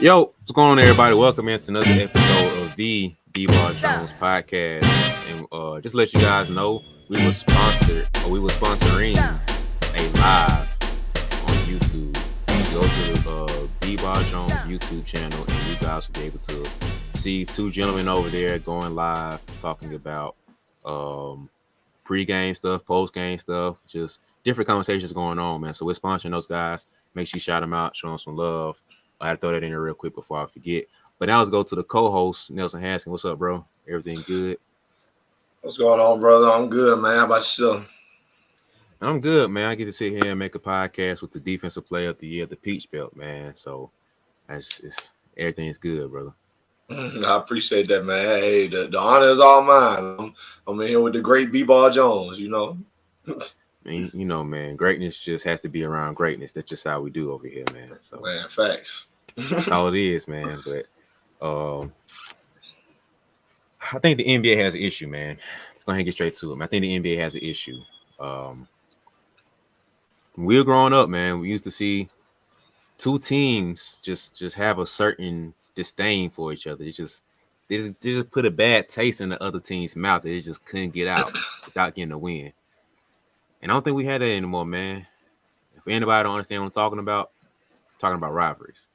Yo, what's going on, everybody? Welcome into another episode of the BeBall Jones podcast. And just to let you guys know, we were sponsoring a live on YouTube. Go to the BeBall Jones YouTube channel, and you guys will be able to see two gentlemen over there going live, talking about pre-game stuff, post-game stuff, just different conversations going on, man. So we're sponsoring those guys. Make sure you shout them out, show them some love. I had to throw that in there real quick before I forget. But now let's go to the co-host, Nelson Haskin. What's up, bro? Everything good? What's going on, brother? I'm good, man. How about yourself? I'm good, man. I get to sit here and make a podcast with the defensive player of the year, the Peach Belt, man. So everything's good, brother. I appreciate that, man. Hey, the honor is all mine. I'm in here with the great BeBall Jones, you know. You know, man, greatness just has to be around greatness. That's just how we do over here, man. So, man, facts. That's all it is, man. But I think the NBA has an issue, man. Let's go ahead and get straight to it. I think the NBA has an issue. When we were growing up, man, we used to see two teams just have a certain disdain for each other. They just put a bad taste in the other team's mouth that they just couldn't get out without getting a win. And I don't think we had that anymore, man. If anybody don't understand what I'm talking about rivalries.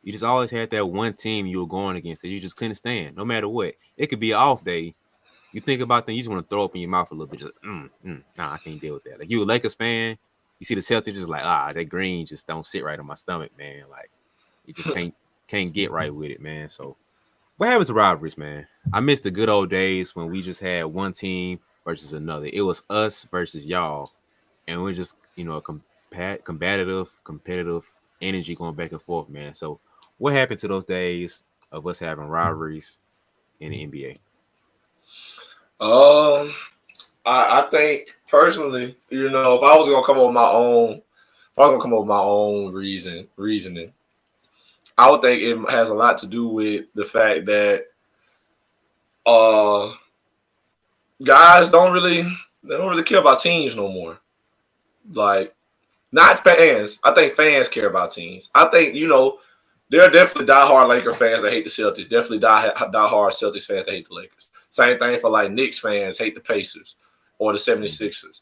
You just always had that one team you were going against that you just couldn't stand, no matter what. It could be an off day. You think about things, you just want to throw up in your mouth a little bit. Just, nah, I can't deal with that. Like, you a Lakers fan, you see the Celtics, just like, that green just don't sit right on my stomach, man. Like, you just can't get right with it, man. So, what happened to rivalries, man? I miss the good old days when we just had one team versus another. It was us versus y'all, and we're just, competitive energy going back and forth, man. So, what happened to those days of us having rivalries in the NBA? I think personally, if I was gonna come up with my own reasoning, I would think it has a lot to do with the fact that guys don't really care about teams no more. Like, not fans. I think fans care about teams. I think, there are definitely diehard Laker fans that hate the Celtics. Definitely diehard Celtics fans that hate the Lakers. Same thing for like Knicks fans hate the Pacers or the 76ers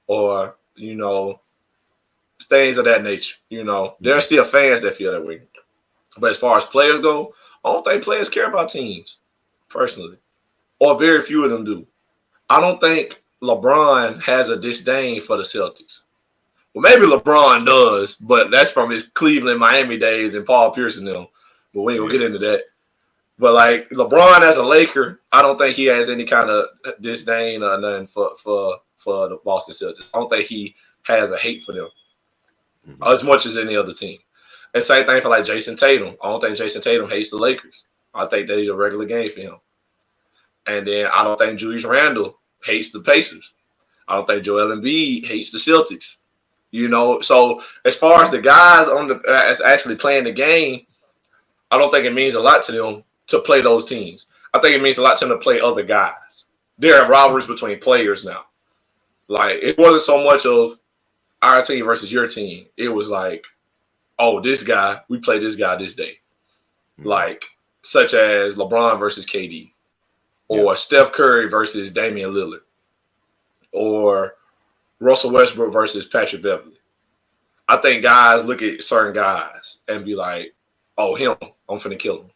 or, things of that nature. There are still fans that feel that way. But as far as players go, I don't think players care about teams, personally. Or very few of them do. I don't think LeBron has a disdain for the Celtics. Well, maybe LeBron does, but that's from his Cleveland, Miami days and Paul Pierce and them. But we ain't gonna get into that. But like LeBron as a Laker, I don't think he has any kind of disdain or nothing for the Boston Celtics. I don't think he has a hate for them as much as any other team. And same thing for like Jason Tatum. I don't think Jason Tatum hates the Lakers. I think they're a regular game for him. And then I don't think Julius Randle hates the Pacers. I don't think Joel Embiid hates the Celtics. So as far as the guys as actually playing the game, I don't think it means a lot to them to play those teams. I think it means a lot to them to play other guys. There are rivalries between players now. Like, it wasn't so much of our team versus your team. It was like, oh, this guy, we play this guy this day. Like, such as LeBron versus KD. Or Steph Curry versus Damian Lillard. Or Russell Westbrook versus Patrick Beverly. I think guys look at certain guys and be like, oh, him, I'm finna kill him.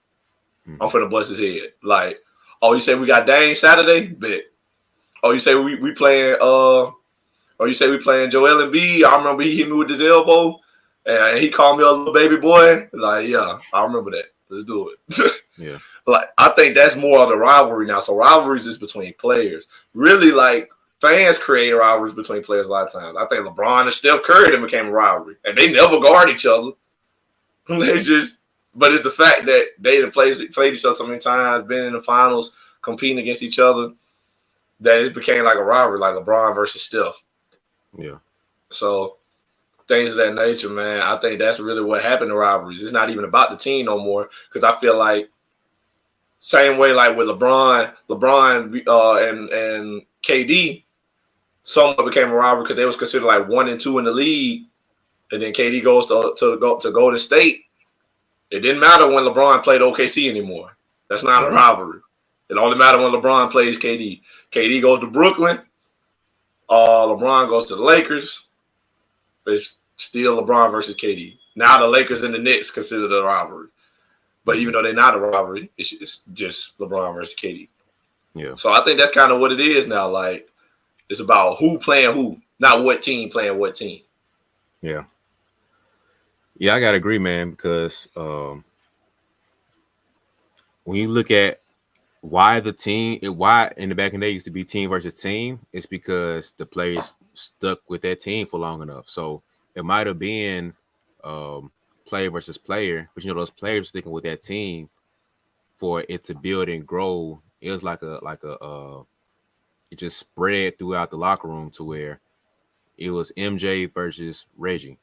I'm finna bust his head. Like, oh, you say we got Dame Saturday? Bet. Oh, you say we playing Joel Embiid? I remember he hit me with his elbow and he called me a little baby boy. Like, yeah, I remember that. Let's do it. Yeah. Like, I think that's more of the rivalry now. So rivalries is between players. Really, like, fans create rivalries between players a lot of times. I think LeBron and Steph Curry then became a rivalry. And they never guard each other. But it's the fact that they played each other so many times, been in the finals, competing against each other, that it became like a rivalry, like LeBron versus Steph. Yeah. So things of that nature, man, I think that's really what happened to rivalries. It's not even about the team no more, because I feel like same way like with LeBron and KD, somewhat became a rivalry because they was considered like 1 and 2 in the league, and then KD goes to Golden State. It didn't matter when LeBron played OKC anymore. That's not a Right. rivalry. It only matters when LeBron plays KD. KD goes to Brooklyn. LeBron goes to the Lakers. It's still LeBron versus KD. Now the Lakers and the Knicks considered a rivalry. But even though they're not a rivalry, it's just LeBron versus KD. Yeah. So I think that's kind of what it is now. Like, it's about who playing who, not what team playing what team. Yeah. Yeah, I gotta agree, man, because when you look at why why in the back in the day used to be team versus team, it's because the players stuck with that team for long enough. So it might have been player versus player, but those players sticking with that team for it to build and grow. It was like a it just spread throughout the locker room to where it was MJ versus Reggie.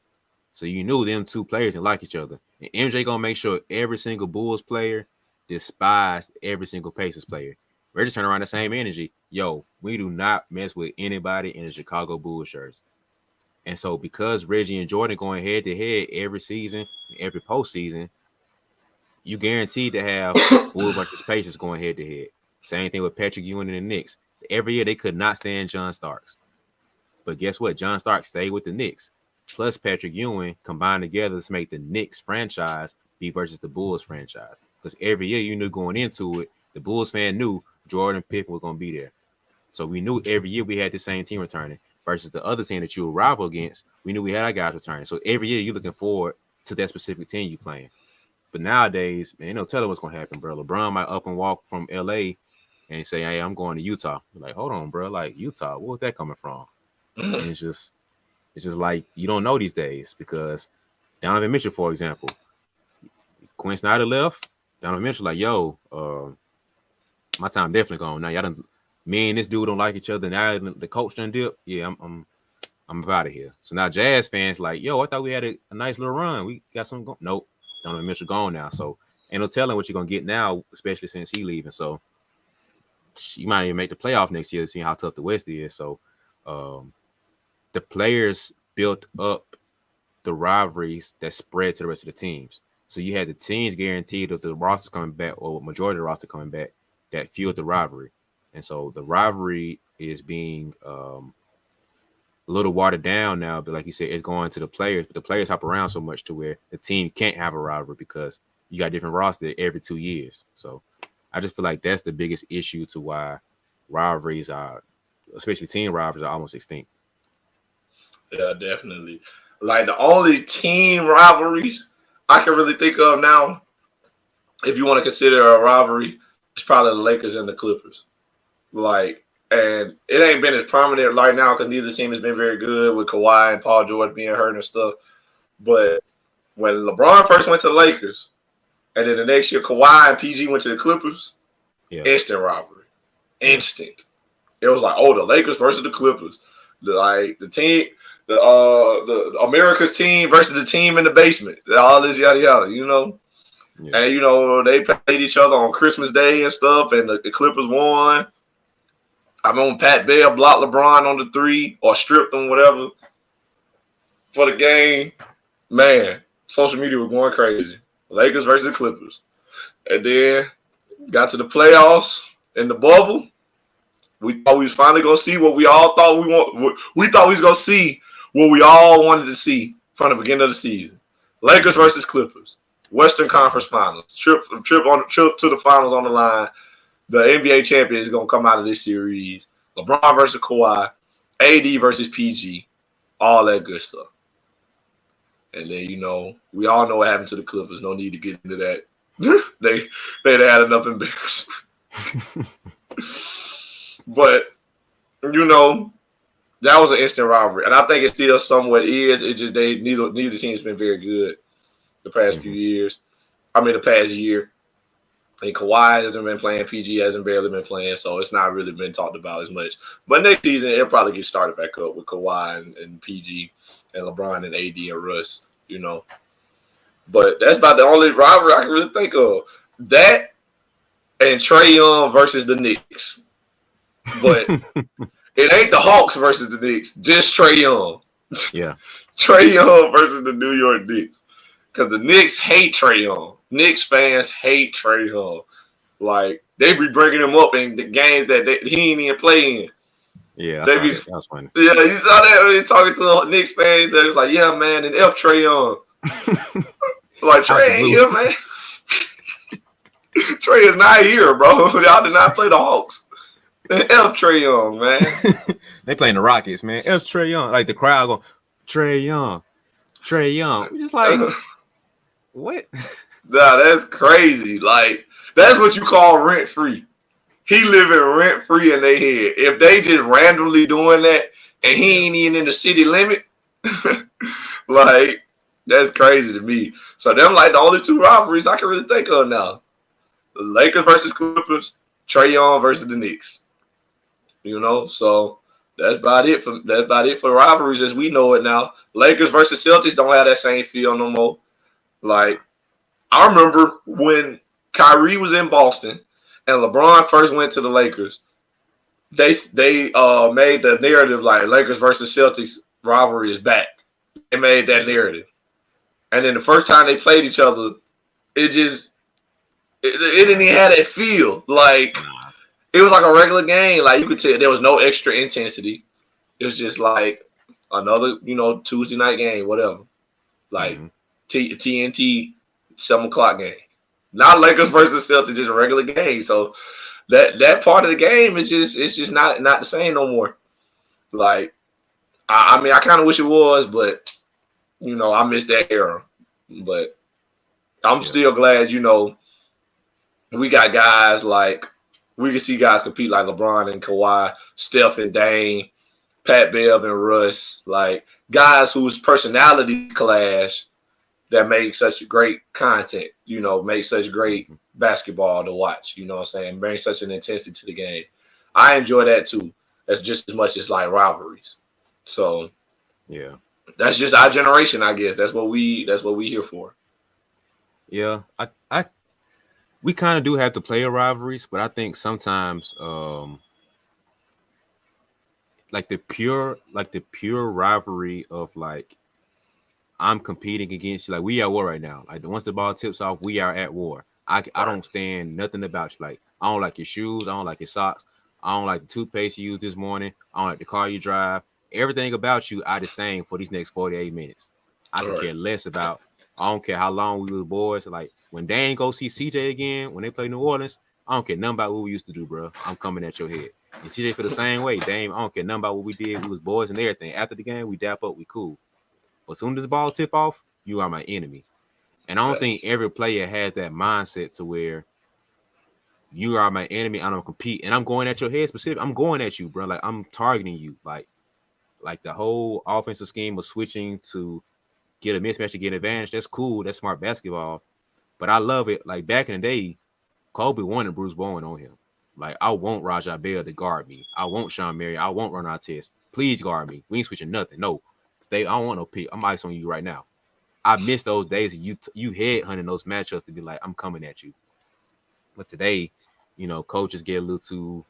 So you knew them two players didn't like each other. And MJ gonna make sure every single Bulls player despised every single Pacers player. Reggie turn around the same energy. Yo, we do not mess with anybody in the Chicago Bulls shirts. And so because Reggie and Jordan going head to head every season, every postseason, you guaranteed to have Bulls versus Pacers going head to head. Same thing with Patrick Ewing and the Knicks. Every year they could not stand John Starks. But guess what? John Starks stayed with the Knicks. Plus Patrick Ewing combined together to make the Knicks franchise be versus the Bulls franchise. Because every year you knew going into it, the Bulls fan knew Jordan Pippen was going to be there. So we knew every year we had the same team returning versus the other team that you were rival against. We knew we had our guys returning. So every year you're looking forward to that specific team you playing. But nowadays, man, ain't no telling what's going to happen, bro. LeBron might up and walk from LA and say, hey, I'm going to Utah. You're like, hold on, bro. Like, Utah, where's that coming from? And it's just like you don't know these days because Donovan Mitchell, for example, Quinn Snyder left. Donovan Mitchell like, yo, my time definitely gone. Now y'all done, me and this dude don't like each other. Now the coach done dip. Yeah, I'm out of here. So now Jazz fans like, yo, I thought we had a nice little run. We got something going. Nope, Donovan Mitchell gone now. So ain't no telling what you're gonna get now, especially since he leaving. So you might even make the playoff next year, seeing how tough the West is. So the players built up the rivalries that spread to the rest of the teams. So you had the teams guaranteed that the rosters coming back, or majority of the roster coming back, that fueled the rivalry. And so the rivalry is being a little watered down now, but like you said, it's going to the players. But the players hop around so much to where the team can't have a rivalry because you got different rosters every 2 years. So I just feel like that's the biggest issue to why rivalries are, especially team rivalries, are almost extinct. Yeah, definitely. Like the only team rivalries I can really think of now, if you want to consider a rivalry, it's probably the Lakers and the Clippers. Like, and it ain't been as prominent right now because neither team has been very good with Kawhi and Paul George being hurt and stuff. But when LeBron first went to the Lakers, and then the next year Kawhi and PG went to the Clippers, instant rivalry, instant. It was like, oh, the Lakers versus the Clippers, the team. The America's team versus the team in the basement, all this yada yada, and they played each other on Christmas Day and stuff, and the Clippers won. I remember Pat Bell blocked LeBron on the three or stripped him, whatever, for the game. Man, social media was going crazy. Lakers versus the Clippers, and then got to the playoffs in the bubble. We thought we was finally gonna see what we all thought we want. We thought we was gonna see what we all wanted to see from the beginning of the season. Lakers versus Clippers. Western Conference Finals. Trip to the finals on the line. The NBA champion is going to come out of this series. LeBron versus Kawhi. AD versus PG. All that good stuff. And then, we all know what happened to the Clippers. No need to get into that. they had enough embarrassment. But, that was an instant rivalry, and I think it still somewhat is. It just neither team's been very good the past few years. I mean, the past year. And Kawhi hasn't been playing. PG hasn't barely been playing, so it's not really been talked about as much. But next season, it'll probably get started back up with Kawhi and PG and LeBron and AD and Russ. But that's about the only rivalry I can really think of. That and Trae Young versus the Knicks, but. It ain't the Hawks versus the Knicks, just Trae Young. Yeah. Trae Young versus the New York Knicks. because the Knicks hate Trae Young. Knicks fans hate Trae Young. Like they be bringing him up in the games that he ain't even playing. Yeah, I They saw be, that. That was funny. yeah, you saw that when you talking to Knicks fans. They was like, yeah, man, and F Trae Young. Like Out the Trae ain't blue. here, man. Trae is not here, bro. Y'all did not play the Hawks. F Trae Young, man. They playing the Rockets, man. F Trae Young. Like the crowd going, Trae Young. Trae Young. We just like, what? Nah, that's crazy. Like, that's what you call rent free. He living rent free in their head. If they just randomly doing that and he ain't even in the city limit, like, that's crazy to me. So them like the only two rivalries I can really think of now. The Lakers versus Clippers, Trae Young versus the Knicks. You know, so that's about it for rivalries as we know it now. Lakers versus Celtics don't have that same feel no more. Like, I remember when Kyrie was in Boston and LeBron first went to the Lakers. They made the narrative like Lakers versus Celtics rivalry is back. They made that narrative, and then the first time they played each other, it didn't even have that feel. Like it was like a regular game. Like you could tell there was no extra intensity. It was just like another Tuesday night game, whatever. Like TNT 7 o'clock game. Not Lakers versus Celtics, just a regular game. So that part of the game is just not the same no more. Like I mean, I kind of wish it was, but I miss that era. But I'm still glad we got guys like we can see guys compete like LeBron and Kawhi, Steph and Dame, Pat Bev and Russ, like guys whose personality clash that make such great content, make such great basketball to watch, you know what I'm saying? Bring such an intensity to the game. I enjoy that too. That's just as much as like rivalries. So yeah, that's just our generation, I guess. That's what we here for. Yeah, we kind of do have to play rivalries, but I think sometimes like the pure rivalry of like I'm competing against you. Like we at war right now. Like once the ball tips off, we are at war. I don't stand nothing about you. Like I don't like your shoes. I don't like your socks. I don't like the toothpaste you used this morning. I don't like the car you drive. Everything about you, I disdain for these next 48 minutes. I can care less about. I don't care how long we were boys. Like when Dane go see CJ again, when they play New Orleans, I don't care nothing about what we used to do, bro. I'm coming at your head. And CJ for the same way. Dame, I don't care nothing about what we did. We was boys and everything. After the game, we dap up, we cool. But as soon as the ball tip off, you are my enemy. And I don't think every player has that mindset to where you are my enemy. I don't compete. And I'm going at your head specific. I'm going at you, bro. Like I'm targeting you. Like the whole offensive scheme of switching to get a mismatch to get an advantage. That's cool. That's smart basketball. But I love it. Like back in the day, Kobe wanted Bruce Bowen on him. Like I want Rajah Bell to guard me. I want Sean Marion. I want Ron Artest. Please guard me. We ain't switching nothing. No. I don't want no pick. I'm ice on you right now. I miss those days of you headhunting those matchups to be like, I'm coming at you. But today, coaches get a little too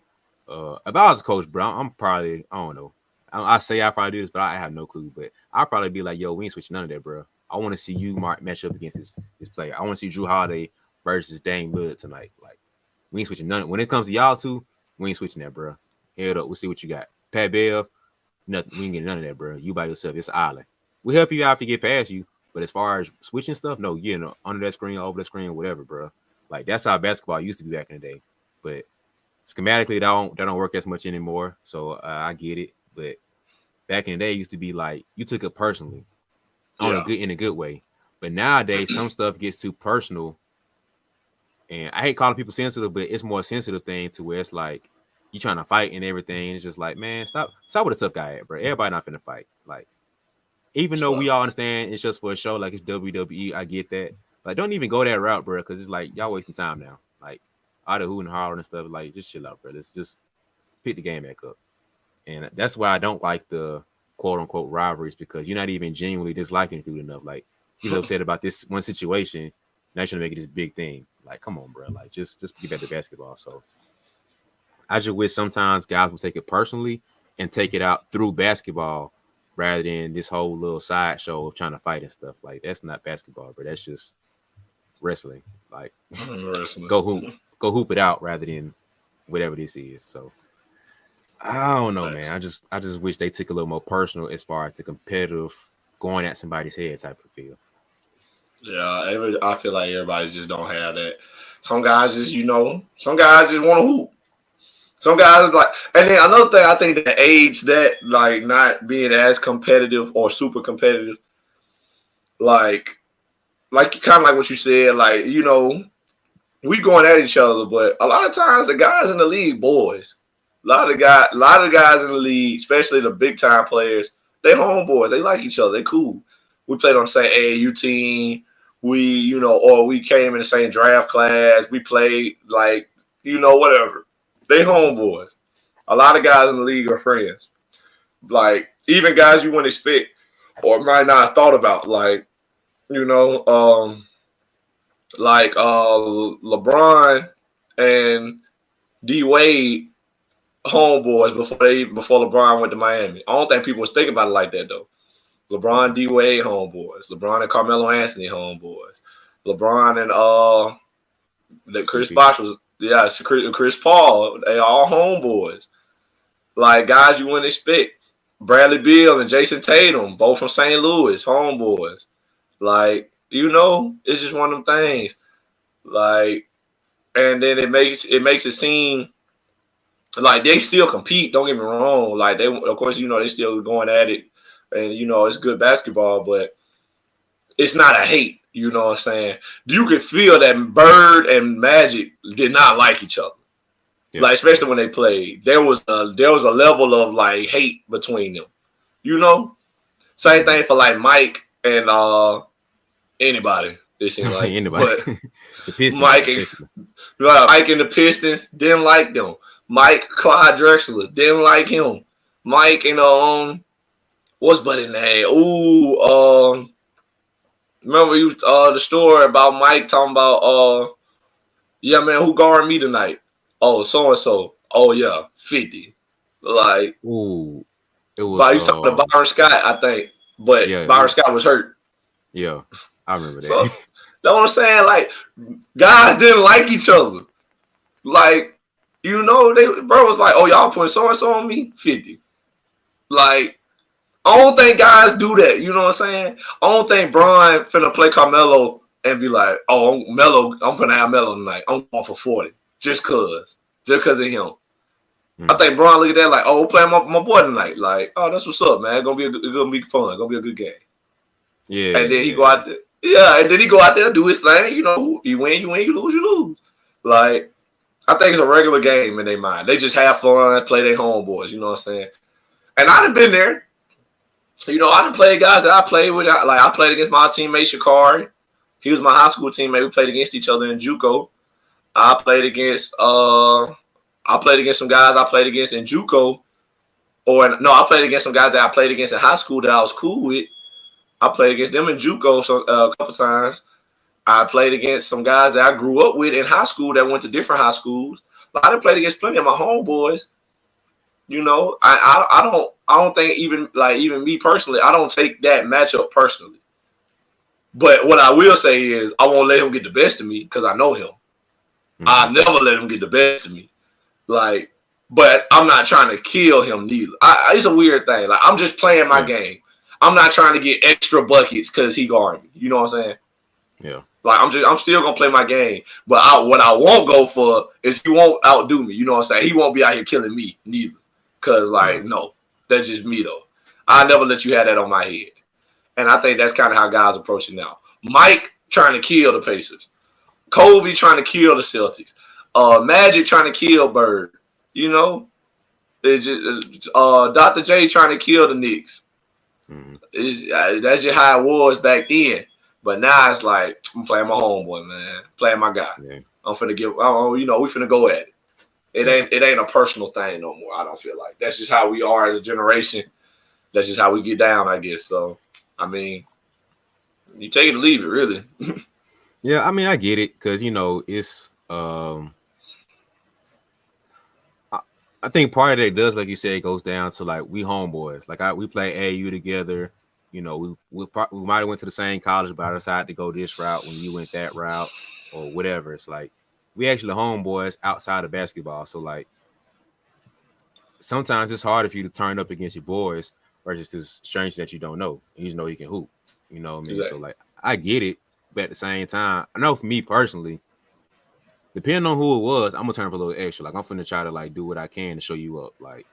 if I was a coach, bro, I'm probably, I don't know. I say I probably do this, but I have no clue. But I'll probably be like, yo, we ain't switching none of that, bro. I want to see you match up against this player. I want to see Drew Holiday versus Dame Lillard tonight. Like, we ain't switching none. When it comes to y'all two, we ain't switching that, bro. Head up. We'll see what you got. Pat Bev, nothing. We ain't getting none of that, bro. You by yourself. It's an island. We'll help you out if you get past you. But as far as switching stuff, no, under that screen, over the screen, whatever, bro. Like, that's how basketball used to be back in the day. But schematically, that don't work as much anymore. So I get it. But back in the day, it used to be like you took it personally, in a good way. But nowadays, some stuff gets too personal, and I hate calling people sensitive, but it's more sensitive thing to where it's like you trying to fight and everything. It's just like, man, stop with a tough guy at, bro. Everybody not finna fight. Like, even though we all understand it's just for a show, like it's WWE, I get that. Like, don't even go that route, bro, because it's like y'all wasting time now. Like, all the hooting and hollering and stuff, like just chill out, bro. Let's just pick the game back up. And that's why I don't like the quote unquote rivalries, because you're not even genuinely disliking it enough. Like, he's upset about this one situation. Now you're trying to make it this big thing. Like, come on, bro. Like, just get back to basketball. So I just wish sometimes guys would take it personally and take it out through basketball rather than this whole little sideshow of trying to fight and stuff. Like that's not basketball, bro. That's just wrestling. Like Wrestling. go hoop it out rather than whatever this is. So I don't know, man. Facts. I just wish they took a little more personal as far as the competitive going at somebody's head type of feel. Yeah, I feel like everybody just don't have that. Some guys just, some guys just want to hoop. Some guys like, and then another thing I think that aids that, like not being as competitive or super competitive, like kind of like what you said, like we going at each other, but a lot of times the guys in the league, boys, a lot of guys in the league, especially the big time players, they homeboys, they like each other, they cool. We played on the same AAU team. Or we came in the same draft class. We played whatever. They homeboys. A lot of guys in the league are friends. Like even guys you wouldn't expect or might not have thought about. Like you know, LeBron and D Wade homeboys before LeBron went to Miami. I don't think people was thinking about it like that though. LeBron D Wade homeboys. LeBron and Carmelo Anthony homeboys. LeBron and the Chris Bosh was Chris Paul. They all homeboys. Like guys you wouldn't expect. Bradley Beal and Jason Tatum, both from St. Louis, homeboys. Like, it's just one of them things. Like, and then it makes it seem like they still compete. Don't get me wrong. Like they, of course, they still going at it, and it's good basketball, but it's not a hate. You know what I'm saying? You could feel that Bird and Magic did not like each other. Yeah. Like especially when they played, there was a level of like hate between them. Same thing for like Mike and anybody. It seems like anybody. But the Pistons, Mike and the Pistons didn't like them. Mike Clyde Drexler didn't like him. Mike and what's buddy name? Ooh, remember you the story about Mike talking about yeah man, who guarded me tonight? Oh, so and so. Oh yeah, 50. Like ooh, it was. You talking to Byron Scott, I think, but yeah, Byron Scott was hurt. Yeah, I remember that. So that's what I'm saying. Like guys didn't like each other. Like bro was like, oh y'all putting so and so on me, 50. Like I don't think guys do that. You know what I'm saying? I don't think Bron finna play Carmelo and be like, oh, I'm finna have Melo tonight. I'm going for 40. Just cause of him. I think Bron look at that like, oh, playing my boy tonight. Like, oh, that's what's up, man. It's gonna be fun. It's gonna be a good game. Yeah. And then he go out there. Yeah, and then he go out there and do his thing. You win, you lose, you lose. Like, I think it's a regular game in their mind. They just have fun, play their homeboys. You know what I'm saying? And I done been there. I done played guys that I played with. Like I played against my teammate Shakari. He was my high school teammate. We played against each other in JUCO. I played against some guys I played against in JUCO. I played against some guys that I played against in high school that I was cool with. I played against them in JUCO a couple times. I played against some guys that I grew up with in high school that went to different high schools. I done played against plenty of my homeboys. I don't think even me personally, I don't take that matchup personally. But what I will say is I won't let him get the best of me because I know him. I never let him get the best of me. Like, but I'm not trying to kill him neither. It's a weird thing. Like I'm just playing my game. I'm not trying to get extra buckets because he guarded me. You know what I'm saying? Yeah. Like I'm still gonna play my game. But what I won't go for is he won't outdo me. You know what I'm saying? He won't be out here killing me neither. Cause no, that's just me though. I never let you have that on my head. And I think that's kind of how guys approach it now. Mike trying to kill the Pacers. Kobe trying to kill the Celtics. Magic trying to kill Bird. Dr. J trying to kill the Knicks. That's just how it was back then. But now it's like I'm playing my homeboy, man. Playing my guy. Yeah. I'm finna we finna go at it. It ain't a personal thing no more. I don't feel like that's just how we are as a generation. That's just how we get down, I guess. So, I mean, you take it or leave it, really. Yeah, I mean, I get it because it's. I think part of that does, like you said, it goes down to like we homeboys. Like we play AAU together. You know, we might have went to the same college, but I decided to go this route when you went that route or whatever. It's like we actually homeboys outside of basketball. So like sometimes it's hard for you to turn up against your boys versus this stranger that you don't know. And you just know he can hoop. You know what I mean? Exactly. So like I get it, but at the same time, I know for me personally, depending on who it was, I'm gonna turn up a little extra. Like I'm finna try to like do what I can to show you up. Like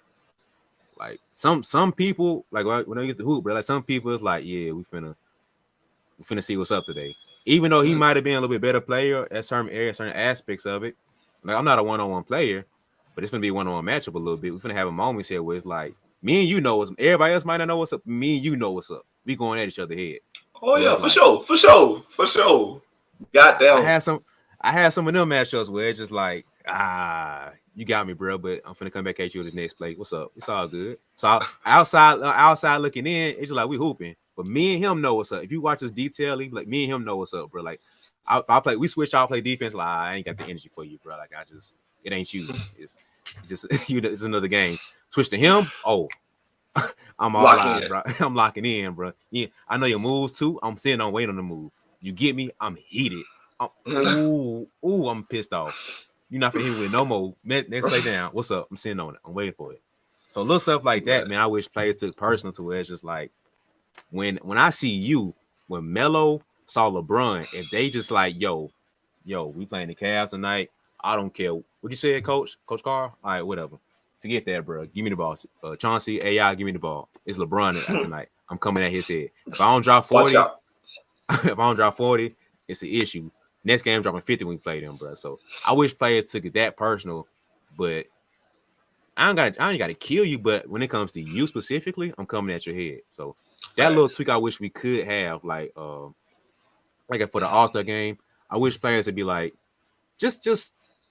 some people like when I get the hoop, bro. Like some people, it's like yeah, we finna see what's up today. Even though he might have been a little bit better player at certain areas, certain aspects of it. Like I'm not a one-on-one player, but it's gonna be a one-on-one matchup a little bit. We're gonna have a moment here where it's like me and you know what's everybody else might not know what's up. Me and you know what's up. We going at each other head. Oh So yeah, it's for like sure, for sure, for sure. I Goddamn. had some of them matchups where it's just like, you got me, bro. But I'm finna come back at you with the next play. What's up? It's all good. So outside looking in, it's just like we hooping. But me and him know what's up. If you watch us detailing, like me and him know what's up, bro. Like I play, we switch out, play defense. Like I ain't got the energy for you, bro. Like it ain't you. It's just you. It's another game. Switch to him. Oh, I'm all Lock eyes, in. bro. I'm locking in, bro. Yeah, I know your moves too. I'm sitting on waiting on the move. You get me? I'm heated. I'm pissed off. You're not finna hit me with no more. Next play down. What's up? I'm sitting on it. I'm waiting for it. So little stuff like that, man. I wish players took personal to where it's just like when I see you, when Melo saw LeBron, if they just like, yo, we playing the Cavs tonight. I don't care what you said, Coach Carl. All right, whatever. Forget that, bro. Give me the ball. Chauncey, AI, give me the ball. It's LeBron tonight. I'm coming at his head. If I don't drop Watch 40, out. if I don't drop 40, it's an issue. Next game, I'm dropping 50 when we play them, bro. So I wish players took it that personal, but I ain't got to kill you. But when it comes to you specifically, I'm coming at your head. So that little Facts. tweak, I wish we could have, like for the All-Star game. I wish players would be like, just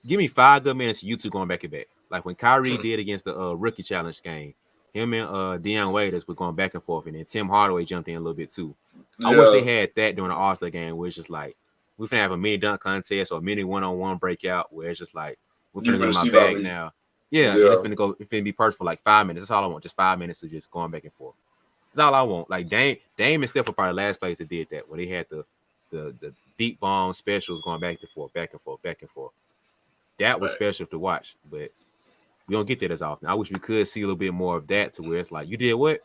give me 5 good minutes of you two going back and back. Like when Kyrie did against the rookie challenge game, him and Deion Waiters were going back and forth, and then Tim Hardaway jumped in a little bit too. I wish they Yeah. had that during the All-Star game where it's just like we finna have a mini dunk contest or a mini one-on-one breakout where it's just like we're You finna get finna in my see about bag me. now. Yeah, and Yeah. it's finna be perfect for like 5 minutes. That's all I want. Just 5 minutes of just going back and forth. That's all I want. Like Dame and Steph were probably the last players that did that, where they had the deep bomb specials going back and forth, back and forth, back and forth. That was Facts. special to watch, but we don't get that as often. I wish we could see a little bit more of that to where it's like, you did what?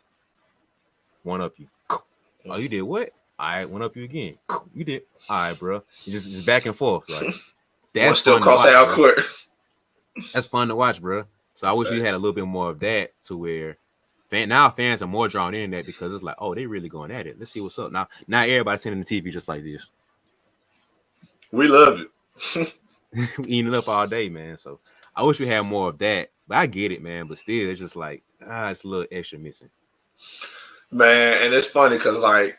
One up you. Oh, you did what? All right, one up you again. You did. All right, bro. Just back and forth. Like One that's still fun to cross watch, half bro. court. That's fun to watch, bro. So I wish we had a Facts. little bit more of that to where now fans are more drawn in that because it's like, oh, they really going at it. Let's see what's up. Now everybody's sitting the TV just like this. We love it. Eating it up all day, man. So I wish we had more of that. But I get it, man. But still, it's just like, it's a little extra missing. Man, and it's funny because like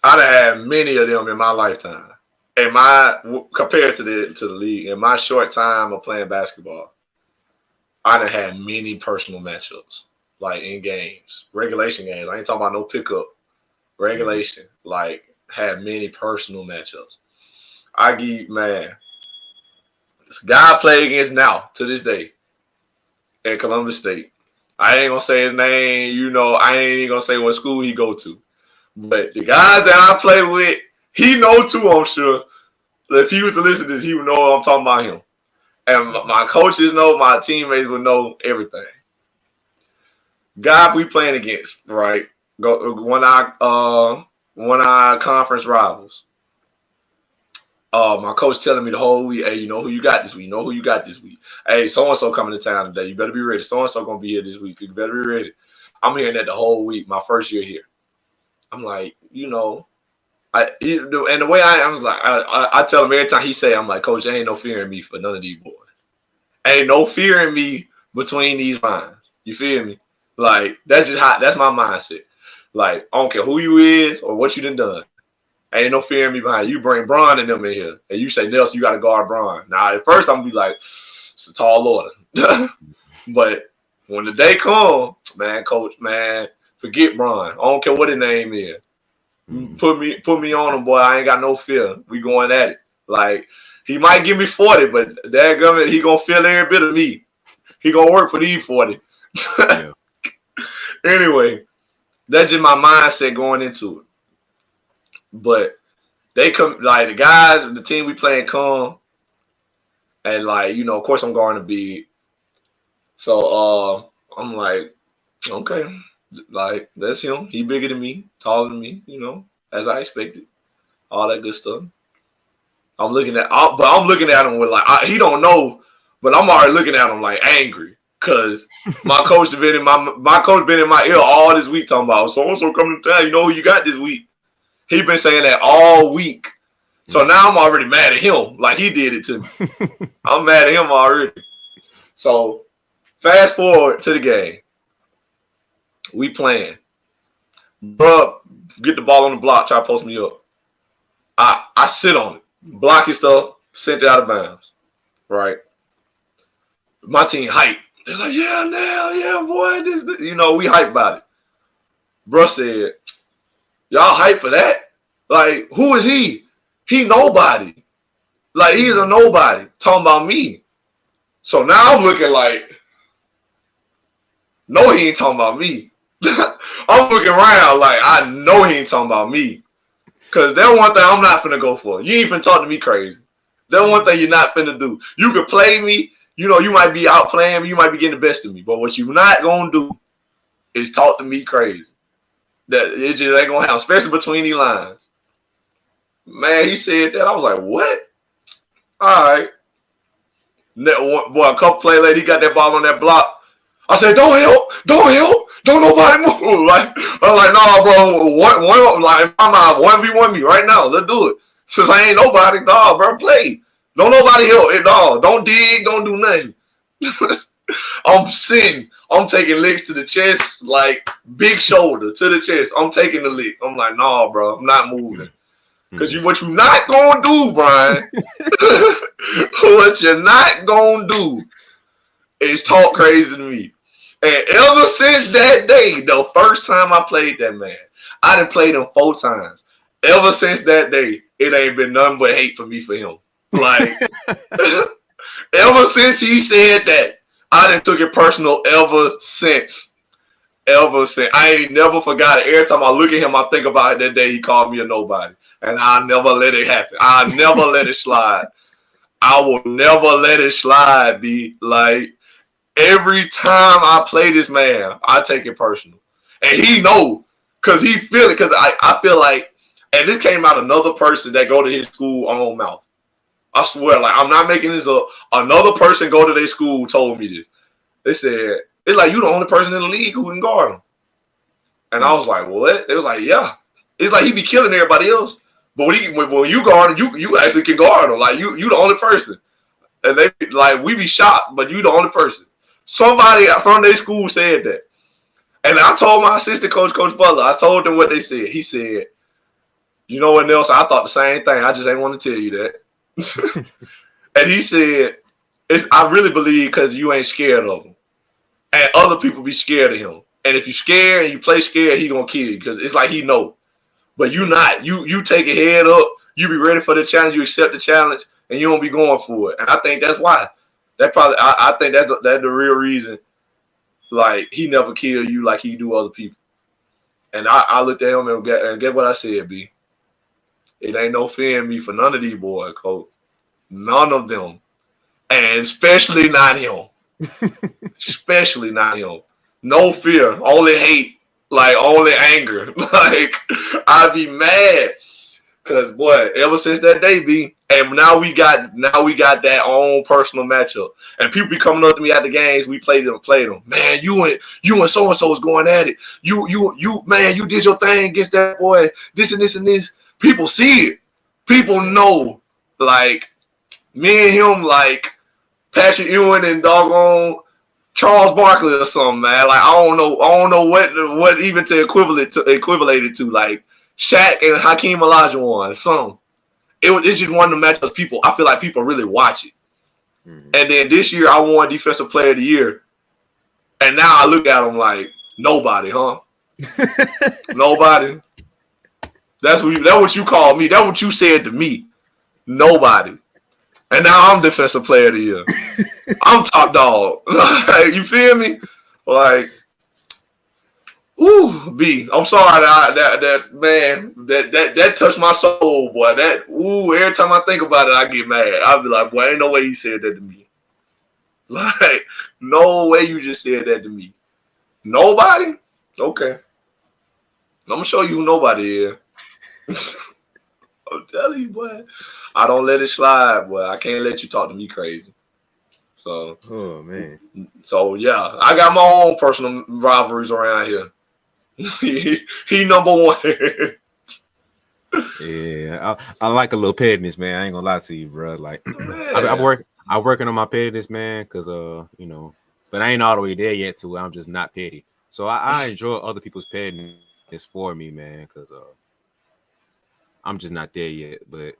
I done had many of them in my lifetime. In my compared to the league, in my short time of playing basketball, I done had many personal matchups. Like in games. Regulation games. I ain't talking about no pickup. Regulation. Like had many personal matchups. I give man. This guy I play against now to this day at Columbus State. I ain't gonna say his name, I ain't even gonna say what school he go to. But the guys that I play with, he know too, I'm sure. If he was to listen to this, he would know I'm talking about him. And my coaches know, my teammates would know everything. Guy we playing against, right? Go one of our conference rivals. My coach telling me the whole week, hey, you know who you got this week? You know who you got this week? Hey, so-and-so coming to town today. You better be ready. So-and-so going to be here this week. You better be ready. I'm hearing that the whole week, my first year here. I'm like, and the way I was like, I tell him every time he say, I'm like, Coach, there ain't no fear in me for none of these boys. Ain't no fear in me between these lines. You feel me? Like, that's my mindset. Like, I don't care who you is or what you done. Ain't no fear in me behind you. Bring Bron and them in here. And you say, Nelson, you got to guard Bron. Now, at first, I'm going to be like, it's a tall order. But when the day comes, man, coach, man, forget Bron. I don't care what his name is. Put me on him, boy. I ain't got no fear. We going at it. Like, he might give me 40, but dadgummit, he going to feel every bit of me. He gonna work for these 40. Yeah. Anyway, that's just my mindset going into it. But they come like the guys, the team we playing come, and like of course I'm going to be. So I'm like, okay, like that's him. He bigger than me, taller than me, as I expected. All that good stuff. I'm looking at him with like he don't know, but I'm already looking at him like angry because my coach been in my ear all this week talking about so and so coming to town. You know who you got this week? He been saying that all week. So now I'm already mad at him like he did it to me. I'm mad at him already. So fast forward to the game. We playing. Bruh, get the ball on the block, try to post me up. I sit on it. Blocking stuff, sent it out of bounds. Right? My team hype. They're like, yeah, boy. This. We hype about it. Bruh said, y'all hype for that? Like, who is he? He nobody. Like, he's a nobody. Talking about me. So now I'm looking like, no, he ain't talking about me. I'm looking around like, I know he ain't talking about me. Because there's one thing I'm not finna go for. You ain't finna talk to me crazy. There's one thing you're not finna do. You can play me. You might be out playing me. You might be getting the best of me. But what you're not going to do is talk to me crazy. That it just ain't going to happen, especially between these lines. Man, he said that. I was like, what? All right. Boy, a couple play later, he got that ball on that block. I said, don't help. Don't nobody move. Like, I'm like, nah, bro. Like, in my mind, 1v1 me right now. Let's do it. Since I ain't nobody, nah, bro, play. Don't nobody help at all. Don't dig. Don't do nothing. I'm sitting. I'm taking licks to the chest, like big shoulder to the chest. I'm taking the lick. I'm like, nah, bro. I'm not moving. Because what you not going to do, Brian, what you're not going to do is talk crazy to me. And ever since that day, the first time I played that man, I done played him 4 times. Ever since that day, it ain't been nothing but hate for me for him. Like, ever since he said that, I done took it personal ever since. I ain't never forgot it. Every time I look at him, I think about that day he called me a nobody. And I'll never let it happen. I'll never let it slide. I will never let it slide, B. Like, every time I play this man, I take it personal. And he know, because he feel it. Because I feel like, and this came out another person that go to his school on mouth. I swear, like, I'm not making this up. Another person go to their school told me this. They said, it's like you the only person in the league who can guard him. And I was like, what? They was like, yeah. It's like he be killing everybody else. But when you guard him, you actually can guard him. Like, you the only person. And they like, we be shocked, but you the only person. Somebody from their school said that. And I told my assistant coach, Coach Butler, I told them what they said. He said, you know what, Nelson? I thought the same thing. I just ain't want to tell you that. And he said, I really believe because you ain't scared of him. And other people be scared of him. And if you scared and you play scared, he gonna kill you because it's like he know. But you not. You take your head up. You be ready for the challenge. You accept the challenge, and you don't be going for it. And I think that's why. That probably. I think that's the real reason. Like, he never kill you like he do other people. And I looked at him and get what I said, B. It ain't no fear in me for none of these boys, Coach. None of them. And especially not him. Especially not him. No fear. Only hate. Like, only anger. Like, I'd be mad. Cause boy, ever since that day, B, and now we got that own personal matchup. And people be coming up to me at the games, we played them. Man, you and so and so is going at it. You man, you did your thing against that boy, this and this and this. People see it. People know, like, me and him, like Patrick Ewing and doggone Charles Barkley or something, man. Like, I don't know what even to equivalent it to, like Shaq and Hakeem Olajuwon, some. It's just one of the matchups people, I feel like people really watch it. Mm-hmm. And then this year I won Defensive Player of the Year. And now I look at them like, nobody, huh? Nobody. That's what you called me. That's what you said to me. Nobody. And now I'm defensive player of the year. I'm top dog. You feel me? Like, ooh, B. I'm sorry that man that touched my soul, boy. Every time I think about it, I get mad. I'll be like, boy, ain't no way you said that to me. Like, no way you just said that to me. Nobody? Okay. I'm gonna show you who nobody is. I'm telling you, boy. I don't let it slide, boy. I can't let you talk to me crazy. So, Oh man. so yeah, I got my own personal rivalries around here. he number one. Yeah, I like a little pettiness, man. I ain't gonna lie to you, bro. Like, Man. I'm working on my pettiness, man, because but I ain't all the way there yet. To I'm just not petty. So I enjoy other people's pettiness for me, man, because I'm just not there yet. But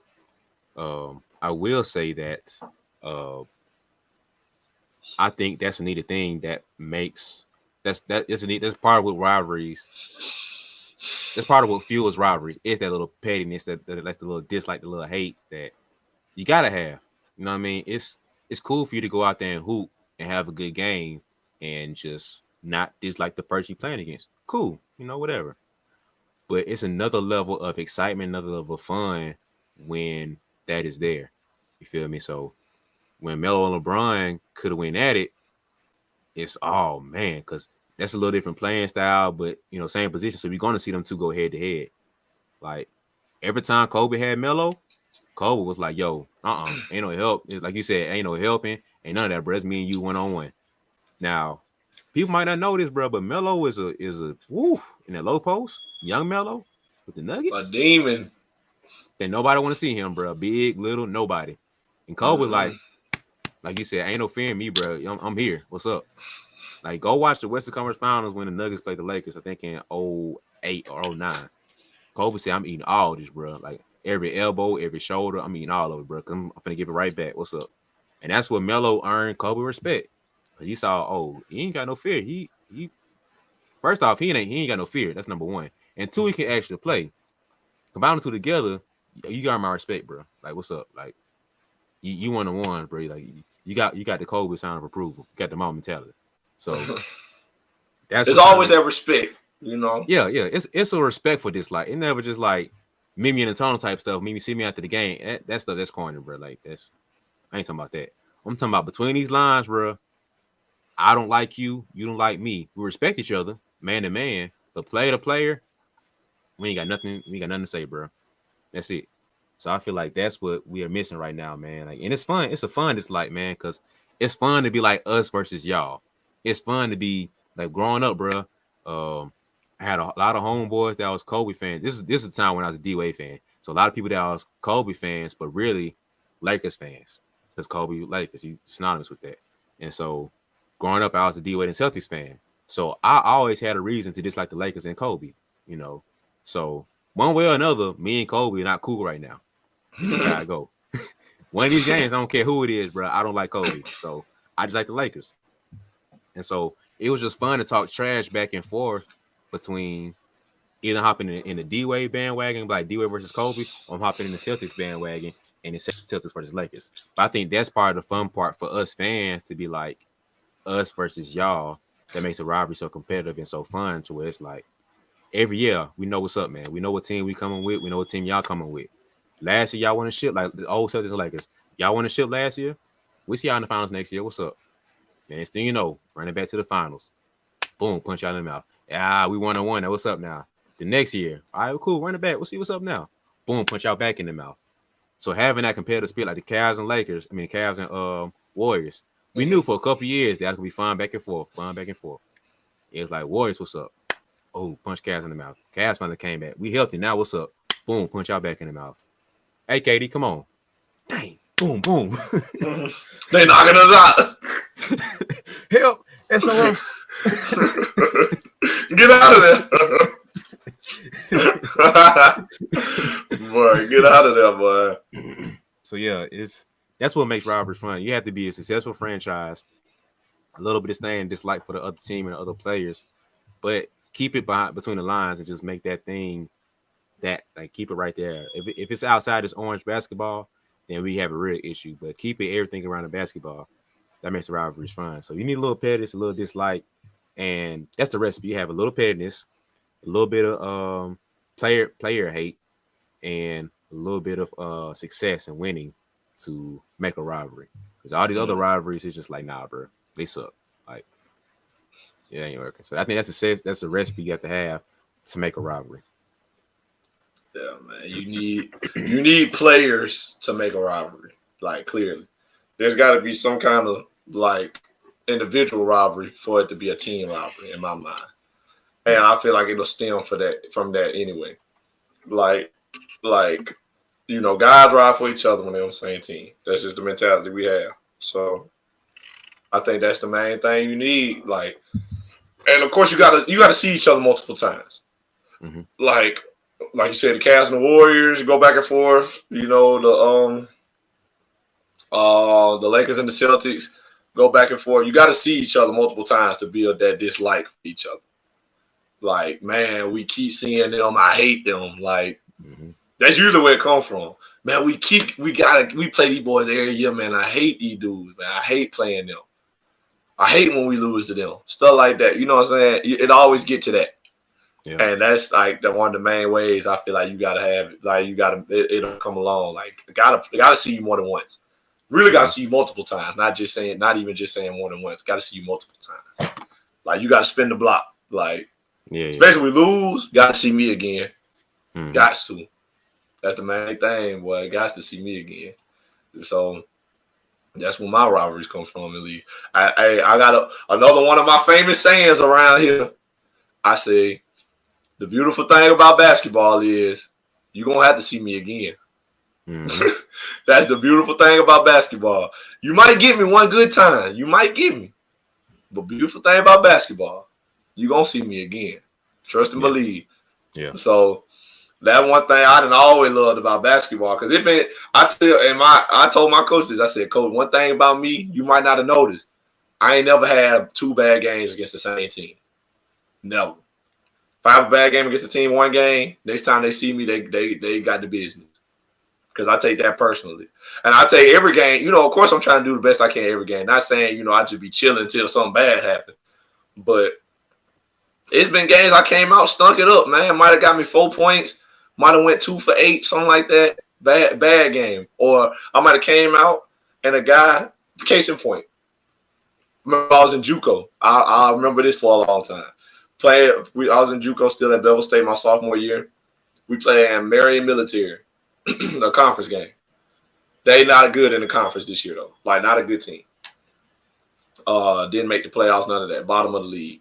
I will say that uh, I think that's a neat thing that makes that's part of what rivalries. That's part of what fuels rivalries. Is that little pettiness, that's the little dislike, the little hate that you gotta have. You know what I mean? It's cool for you to go out there and hoop and have a good game and just not dislike the person you're playing against. Cool, whatever. But it's another level of excitement, another level of fun when that is there. You feel me? So when Melo and LeBron could have went at it, it's oh man, because that's a little different playing style, but same position. So we're gonna see them two go head to head. Like every time Kobe had Melo, Kobe was like, "Yo, ain't no help." Like you said, ain't no helping, ain't none of that, bro. It's me and you 1-on-1. Now, people might not know this, bro, but Melo is a woo in that low post, young Melo with the A Nuggets. demon. Then nobody want to see him, bro. Big, little, nobody. And Kobe like you said, ain't no fear in me, bro. I'm here. What's up? Like, go watch the Western Conference Finals when the Nuggets played the Lakers. I think in 08 or 09. Kobe said, "I'm eating all this, bro. Like every elbow, every shoulder, I'm eating all of it, bro. I'm finna give it right back. What's up?" And that's what Melo earned Kobe respect. Cause he saw, oh, he ain't got no fear. He first off, he ain't got no fear. That's number one. And two, he can actually play. Combine the two together, you got my respect, bro. Like, what's up? Like, you 1-on-1, bro. Like, you got the Kobe sign of approval. You got the mom mentality. So that's There's what kind always of that respect. yeah. It's a respect for this. Like, it never just like Mimi and the tunnel type stuff. Mimi see me after the game. That stuff that's corny, bro. Like I ain't talking about that. I'm talking about between these lines, bro. I don't like you. You don't like me. We respect each other, man to man. But player to player, we ain't got nothing. We ain't got nothing to say, bro. That's it. So I feel like that's what we are missing right now, man. Like, and it's fun. It's a fun. It's like, man, because it's fun to be like us versus y'all. It's fun to be like growing up, bro. I had a lot of homeboys that was Kobe fans. This is the time when I was a D-Wade fan. So a lot of people that was Kobe fans, but really Lakers fans, because Kobe Lakers, you synonymous with that. And so growing up, I was a D-Wade and Celtics fan. So I always had a reason to dislike the Lakers and Kobe. So one way or another, me and Kobe are not cool right now. It's just how I go. One of these games, I don't care who it is, bro. I don't like Kobe. So I just like the Lakers. And so it was just fun to talk trash back and forth between either hopping in the D-Wade bandwagon, like D-Wade versus Kobe, or I'm hopping in the Celtics bandwagon and the Celtics versus Lakers. But I think that's part of the fun part for us fans to be like us versus y'all that makes the rivalry so competitive and so fun to where it's like every year we know what's up, man. We know what team we coming with. We know what team y'all coming with. Last year, y'all won a ship like the old Celtics and Lakers. Y'all won a ship last year. We see y'all in the finals next year. What's up? Next thing you know, running back to the finals. Boom, punch y'all in the mouth. We 1-on-1. Now what's up now? The next year, all right, cool, running back. We'll see what's up now. Boom, punch y'all back in the mouth. So having that competitive spirit like the Cavs and Lakers, I mean the Cavs and Warriors, we knew for a couple years that could be fun back and forth. It was like Warriors, what's up? Oh, punch Cavs in the mouth. Cavs finally came back. We healthy now. What's up? Boom, punch y'all back in the mouth. Hey, Katie, come on. Dang, boom, boom. They knocking us out. Help, SOS. Get out of there. Boy, get out of there, boy. So yeah, that's what makes rivalries fun. You have to be a successful franchise, a little bit of stand dislike for the other team and the other players, but keep it between the lines and just make that thing that like keep it right there. If it's outside this orange basketball, then we have a real issue. But keeping everything around the basketball, that makes the rivalries fun. So you need a little pettiness, a little dislike, and that's the recipe. You have a little pettiness, a little bit of player hate, and a little bit of success and winning to make a rivalry. Because all these other rivalries is just like, nah, bro, they suck. Like, it ain't working. So I think that's a recipe you have to make a rivalry. Yeah, man. You need players to make a rivalry. Like, clearly, there's got to be some kind of like individual rivalry for it to be a team rivalry in my mind. And I feel like it'll stem from that anyway. Like, guys ride for each other when they're on the same team. That's just the mentality we have. So I think that's the main thing you need. Like, and of course you gotta see each other multiple times. Mm-hmm. Like you said, the Cavs and the Warriors go back and forth. The Lakers and the Celtics go back and forth. You got to see each other multiple times to build that dislike for each other. Like, man, we keep seeing them. I hate them. Like, that's usually where it comes from. Man, we play these boys every year, man. I hate these dudes, man. I hate playing them. I hate when we lose to them. Stuff like that. You know what I'm saying? It always get to that. Yeah. And that's like one of the main ways I feel like you gotta have it. Like, it'll come along. Like, gotta see you more than once. Really gotta see you multiple times. Not even just saying more than once. Gotta see you multiple times. Like, you gotta spin the block. Like, especially we lose, gotta see me again. Gots to. That's the main thing, boy. Gots to see me again. So that's where my rivalries come from, at least. I got another one of my famous sayings around here. I say, the beautiful thing about basketball is you're going to have to see me again. That's the beautiful thing about basketball. You might get me one good time. You might get me. But beautiful thing about basketball, you're going to see me again. Trust and believe. Yeah. So that one thing I done always loved about basketball, because I told my coach this. I said, Coach, one thing about me, you might not have noticed. I ain't never had 2 bad games against the same team. Never. If I have a bad game against a team one game, next time they see me, they got the business. Because I take that personally. And I take every game, of course I'm trying to do the best I can every game. Not saying, I just be chilling until something bad happens. But it's been games I came out, stunk it up, man. Might have got me 4 points. Might have went 2 for 8, something like that. Bad game. Or I might have came out and a guy, case in point. Remember I was in JUCO. I remember this for a long time. I was in JUCO still at Bevel State my sophomore year. We played in Marion Military, a conference game. They not good in the conference this year, though. Like, not a good team. Didn't make the playoffs, none of that. Bottom of the league.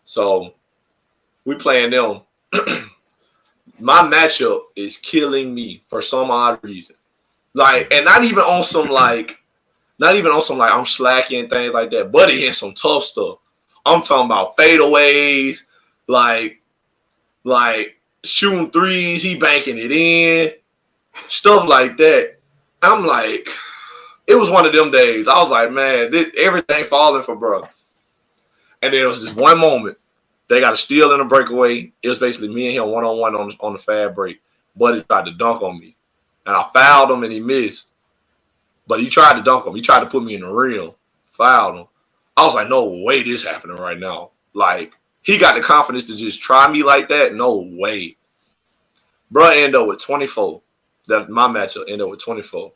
So we playing them. My matchup is killing me for some odd reason. Like, and not even on some I'm slacking and things like that. Buddy hitting some tough stuff. I'm talking about fadeaways, like shooting threes, he banking it in, stuff like that. I'm like, it was one of them days. I was like, man, everything falling for bro. And then it was this one moment. They got a steal and a breakaway. It was basically me and him one-on-one on the fast break. Buddy tried to dunk on me. And I fouled him and he missed. But he tried to dunk him. He tried to put me in the rim. Fouled him. I was like, no way this happening right now. Like, he got the confidence to just try me like that? No way. Bro ended up with 24. My matchup ended up with 24.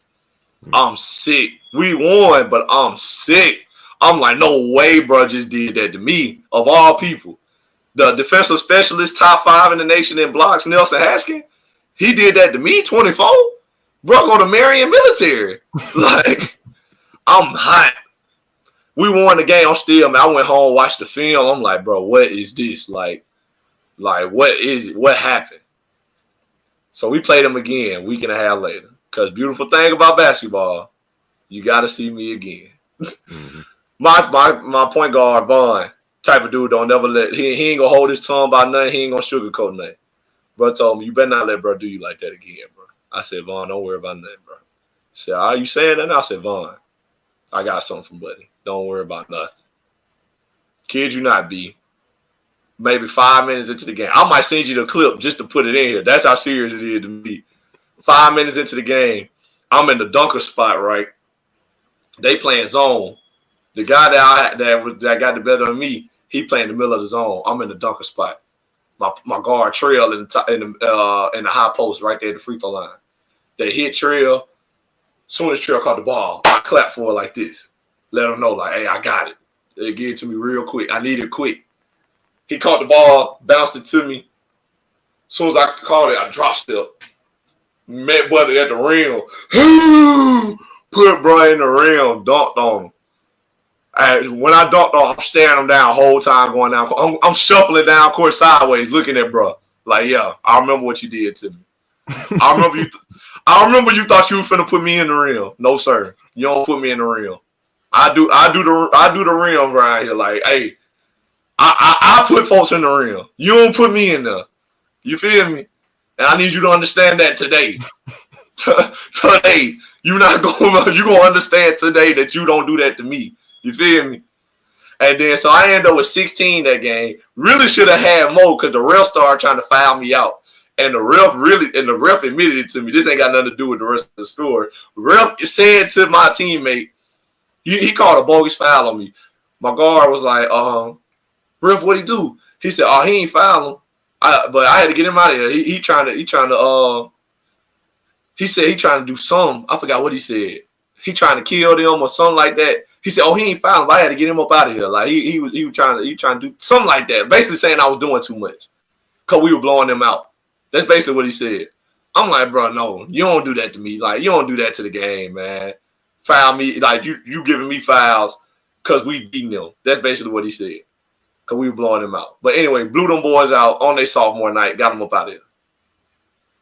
I'm sick. We won, but I'm sick. I'm like, no way bro just did that to me, of all people. The defensive specialist, top 5 in the nation in blocks, Nelson Haskin, he did that to me, 24? Bro, go to Marion Military. Like, I'm hot. We won the game. I went home, watched the film. I'm like, bro, what is this? Like, what is it? What happened? So we played them again, week and a half later. Because beautiful thing about basketball, you got to see me again. My point guard, Vaughn, type of dude, don't never he ain't going to hold his tongue about nothing. He ain't going to sugarcoat nothing. Bro told me, you better not let bro do you like that again, bro. I said, Vaughn, don't worry about nothing, bro. He said, are you saying that? I said, Vaughn, I got something from Buddy. Don't worry about nothing. Kid you not, B. Maybe 5 minutes into the game. I might send you the clip just to put it in here. That's how serious it is to me. 5 minutes into the game, I'm in the dunker spot, right? They playing zone. The guy that got the better than me, he playing the middle of the zone. I'm in the dunker spot. My guard trail in the high post right there at the free throw line. They hit trail. Soon as trail caught the ball, I clap for it like this. Let him know, like, hey, I got it. They give it to me real quick. I need it quick. He caught the ball, bounced it to me. As soon as I caught it, I drop step. Met buddy at the rim. Put bro in the rim, dunked on him. When I dunked on, I'm staring him down the whole time going down. I'm shuffling down court sideways, looking at bro. Like, yeah, I remember what you did to me. I remember you thought you were finna put me in the rim. No, sir. You don't put me in the rim. I do the rim around here. Like, hey, I put folks in the rim. You don't put me in there. You feel me? And I need you to understand that today. Today, you gonna understand today that you don't do that to me. You feel me? And then so I ended up with 16 that game. Really should have had more because the ref started trying to foul me out. And the ref admitted it to me. This ain't got nothing to do with the rest of the story. Ref said to my teammate, he called a bogus foul on me. My guard was like, ref, what'd he do? He said, oh, he ain't foul him. But I had to get him out of here. He said he trying to do something. I forgot what he said. He trying to kill them or something like that. He said, oh, he ain't foul him. I had to get him up out of here. Like he was trying to do something like that. Basically saying I was doing too much. Cause we were blowing them out. That's basically what he said. I'm like, bro, no, you don't do that to me. Like, you don't do that to the game, man. Foul me, like you giving me fouls because we beating them. That's basically what he said. Because we were blowing them out. But anyway, blew them boys out on their sophomore night, got them up out of here.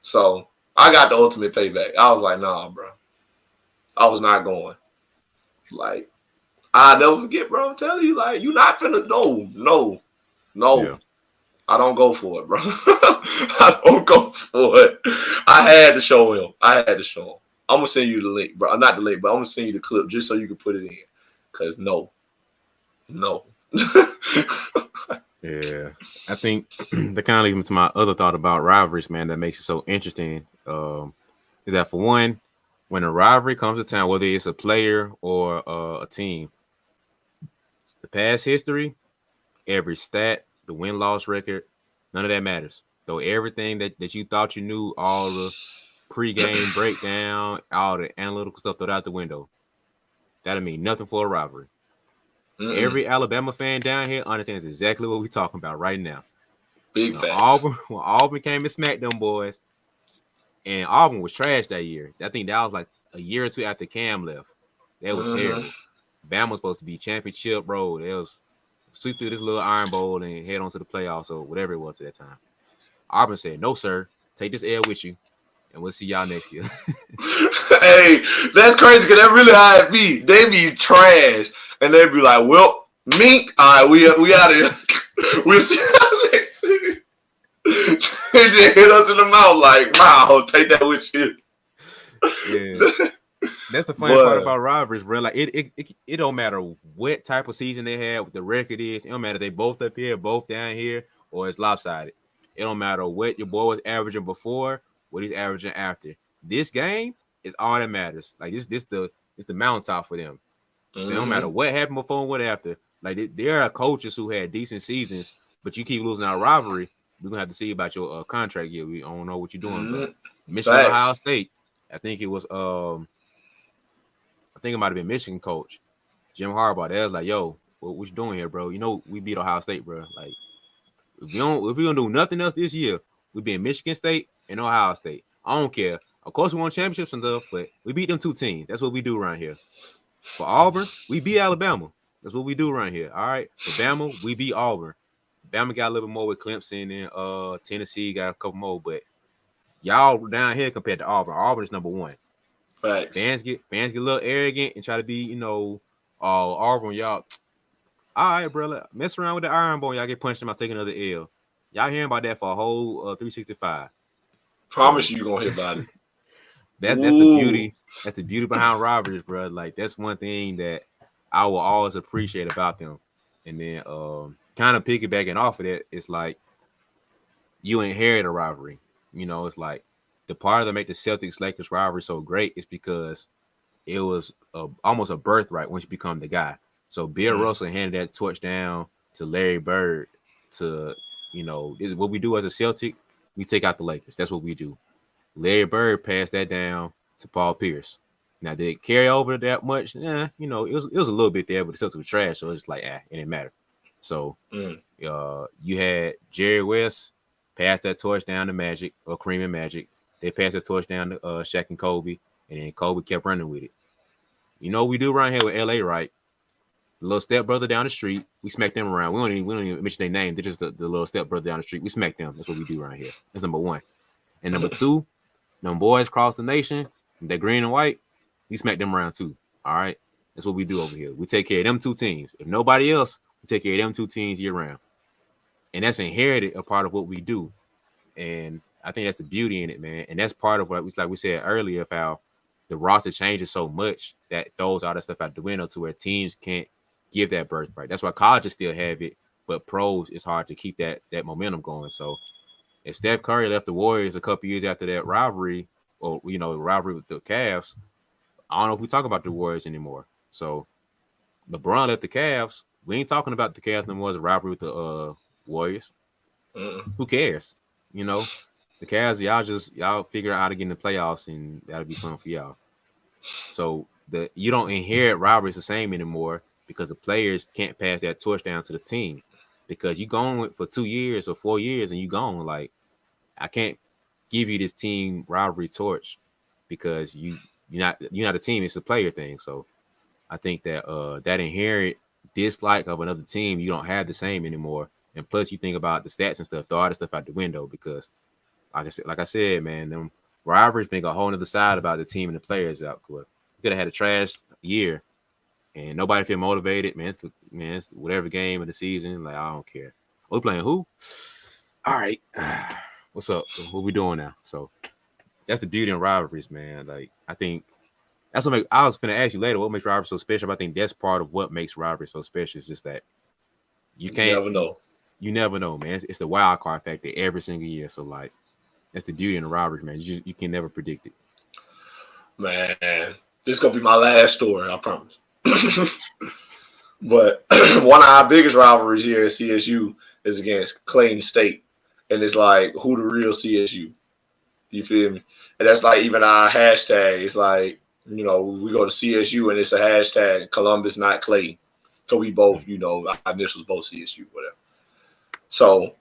So I got the ultimate payback. I was like, nah, bro. I was not going. Like, I'll never forget, bro. I'm telling you, like, you not finna, no. Yeah. I don't go for it, bro. I don't go for it. I had to show him. I'm going to send you the link, bro. Not the link, but I'm going to send you the clip just so you can put it in. Because no. Yeah. I think that kind of leads me to my other thought about rivalries, man, that makes it so interesting. Is that for one, when a rivalry comes to town, whether it's a player or a team, the past history, every stat, the win-loss record, none of that matters. Though everything that you thought you knew, all the pre-game breakdown, all the analytical stuff, throw out the window. That'll mean nothing for a rivalry. Every Alabama fan down here understands exactly what we're talking about right now. Big facts. When Auburn came and smacked them boys, and Auburn was trash that year. I think that was like a year or two after Cam left. That was terrible. Bama was supposed to be championship road. They was sweep through this little Iron Bowl and head on to the playoffs or whatever it was at that time. Auburn said, no, sir. Take this L with you, and we'll see y'all next year. Hey, that's crazy because that really how it be. They be trash. And they be like, well, Mink, all right, we out of here. We'll see y'all next series. They just hit us in the mouth like, wow, take that with you. Yeah. That's the funny part about rivalries, bro. Like it don't matter what type of season they have, what the record is. It don't matter if they both up here, both down here, or it's lopsided. It don't matter what your boy was averaging before, what he's averaging after. This game is all that matters. Like this the mountaintop for them. So it don't matter what happened before and what after. Like there are coaches who had decent seasons, but you keep losing our rivalry. We're gonna have to see about your contract year. We don't know what you're doing. But Michigan, Ohio State. I think it was I think it might have been Michigan coach Jim Harbaugh. They was like, "Yo, what you doing here, bro? You know we beat Ohio State, bro. Like if we don't do nothing else this year, we beat Michigan State and Ohio State. I don't care. Of course, we won championships and stuff, but we beat them two teams. That's what we do around here. For Auburn, we beat Alabama. That's what we do around here. All right. For Bama, we beat Auburn. Bama got a little bit more with Clemson and Tennessee got a couple more, but y'all down here compared to Auburn. Auburn is number one. Facts. Fans get a little arrogant and try to be, Auburn, y'all. All right, bro. Mess around with the Iron Bowl, y'all get punched out, take another L. Y'all hearing about that for a whole 365. Promise you gonna hear about it. That's the beauty. That's the beauty behind rivalries, bro. Like that's one thing that I will always appreciate about them. And then kind of piggybacking off of that, it's like you inherit a rivalry. It's like the part that make the Celtics Lakers rivalry so great is because it was almost a birthright once you become the guy. So Bill Russell handed that torch down to Larry Bird to, this is what we do as a Celtic. We take out the Lakers. That's what we do. Larry Bird passed that down to Paul Pierce. Now, did it carry over that much? It was a little bit there, but the Celtics was trash, so it's like, it didn't matter. So you had Jerry West pass that torch down to Magic or Kareem and Magic. They passed the torch down to Shaq and Kobe, and then Kobe kept running with it. We do around here with LA, right? The little step brother down the street, we smack them around. We don't even mention their name. They're just the little step brother down the street. We smack them. That's what we do around here. That's number one. And number two, them boys across the nation, they're green and white, we smack them around too. All right? That's what we do over here. We take care of them two teams. If nobody else, we take care of them two teams year round. And that's inherited a part of what we do. And I think that's the beauty in it, man. And that's part of what, like we said earlier, of how the roster changes so much that throws all that stuff out the window to where teams can't give that birthright. That's why colleges still have it, but pros, it's hard to keep that momentum going. So if Steph Curry left the Warriors a couple years after that rivalry, or the rivalry with the Cavs, I don't know if we talk about the Warriors anymore. So LeBron left the Cavs. We ain't talking about the Cavs no more as a rivalry with the Warriors. Who cares? The Cavs, y'all figure out how to get in the playoffs, and that'll be fun for y'all. So you don't inherit rivalries the same anymore because the players can't pass that torch down to the team. Because you going for 2 years or 4 years and you gone, like, I can't give you this team rivalry torch because you're not a team. It's a player thing. So I think that that inherent dislike of another team, you don't have the same anymore. And plus, you think about the stats and stuff, throw all the stuff out the window because, like I said, man, them rivalries bring a whole other side about the team and the players out. You could have had a trash year and nobody feel motivated, man. It's whatever game of the season. Like, I don't care. We playing who? All right. What's up? What we doing now? So that's the beauty in rivalries, man. Like, I think that's what I was finna ask you later, what makes rivalry so special? But I think that's part of what makes rivalry so special is just that you never know. You never know, man. It's the wild card factor every single year. So, like, that's the beauty in the rivalries, man. You can never predict it. Man, this is going to be my last story, I promise. But one of our biggest rivalries here at CSU is against Clayton State. And it's like, who the real CSU? You feel me? And that's like even our hashtag. It's like, we go to CSU and it's a hashtag Columbus, not Clayton. So we both, our initials both CSU, whatever. So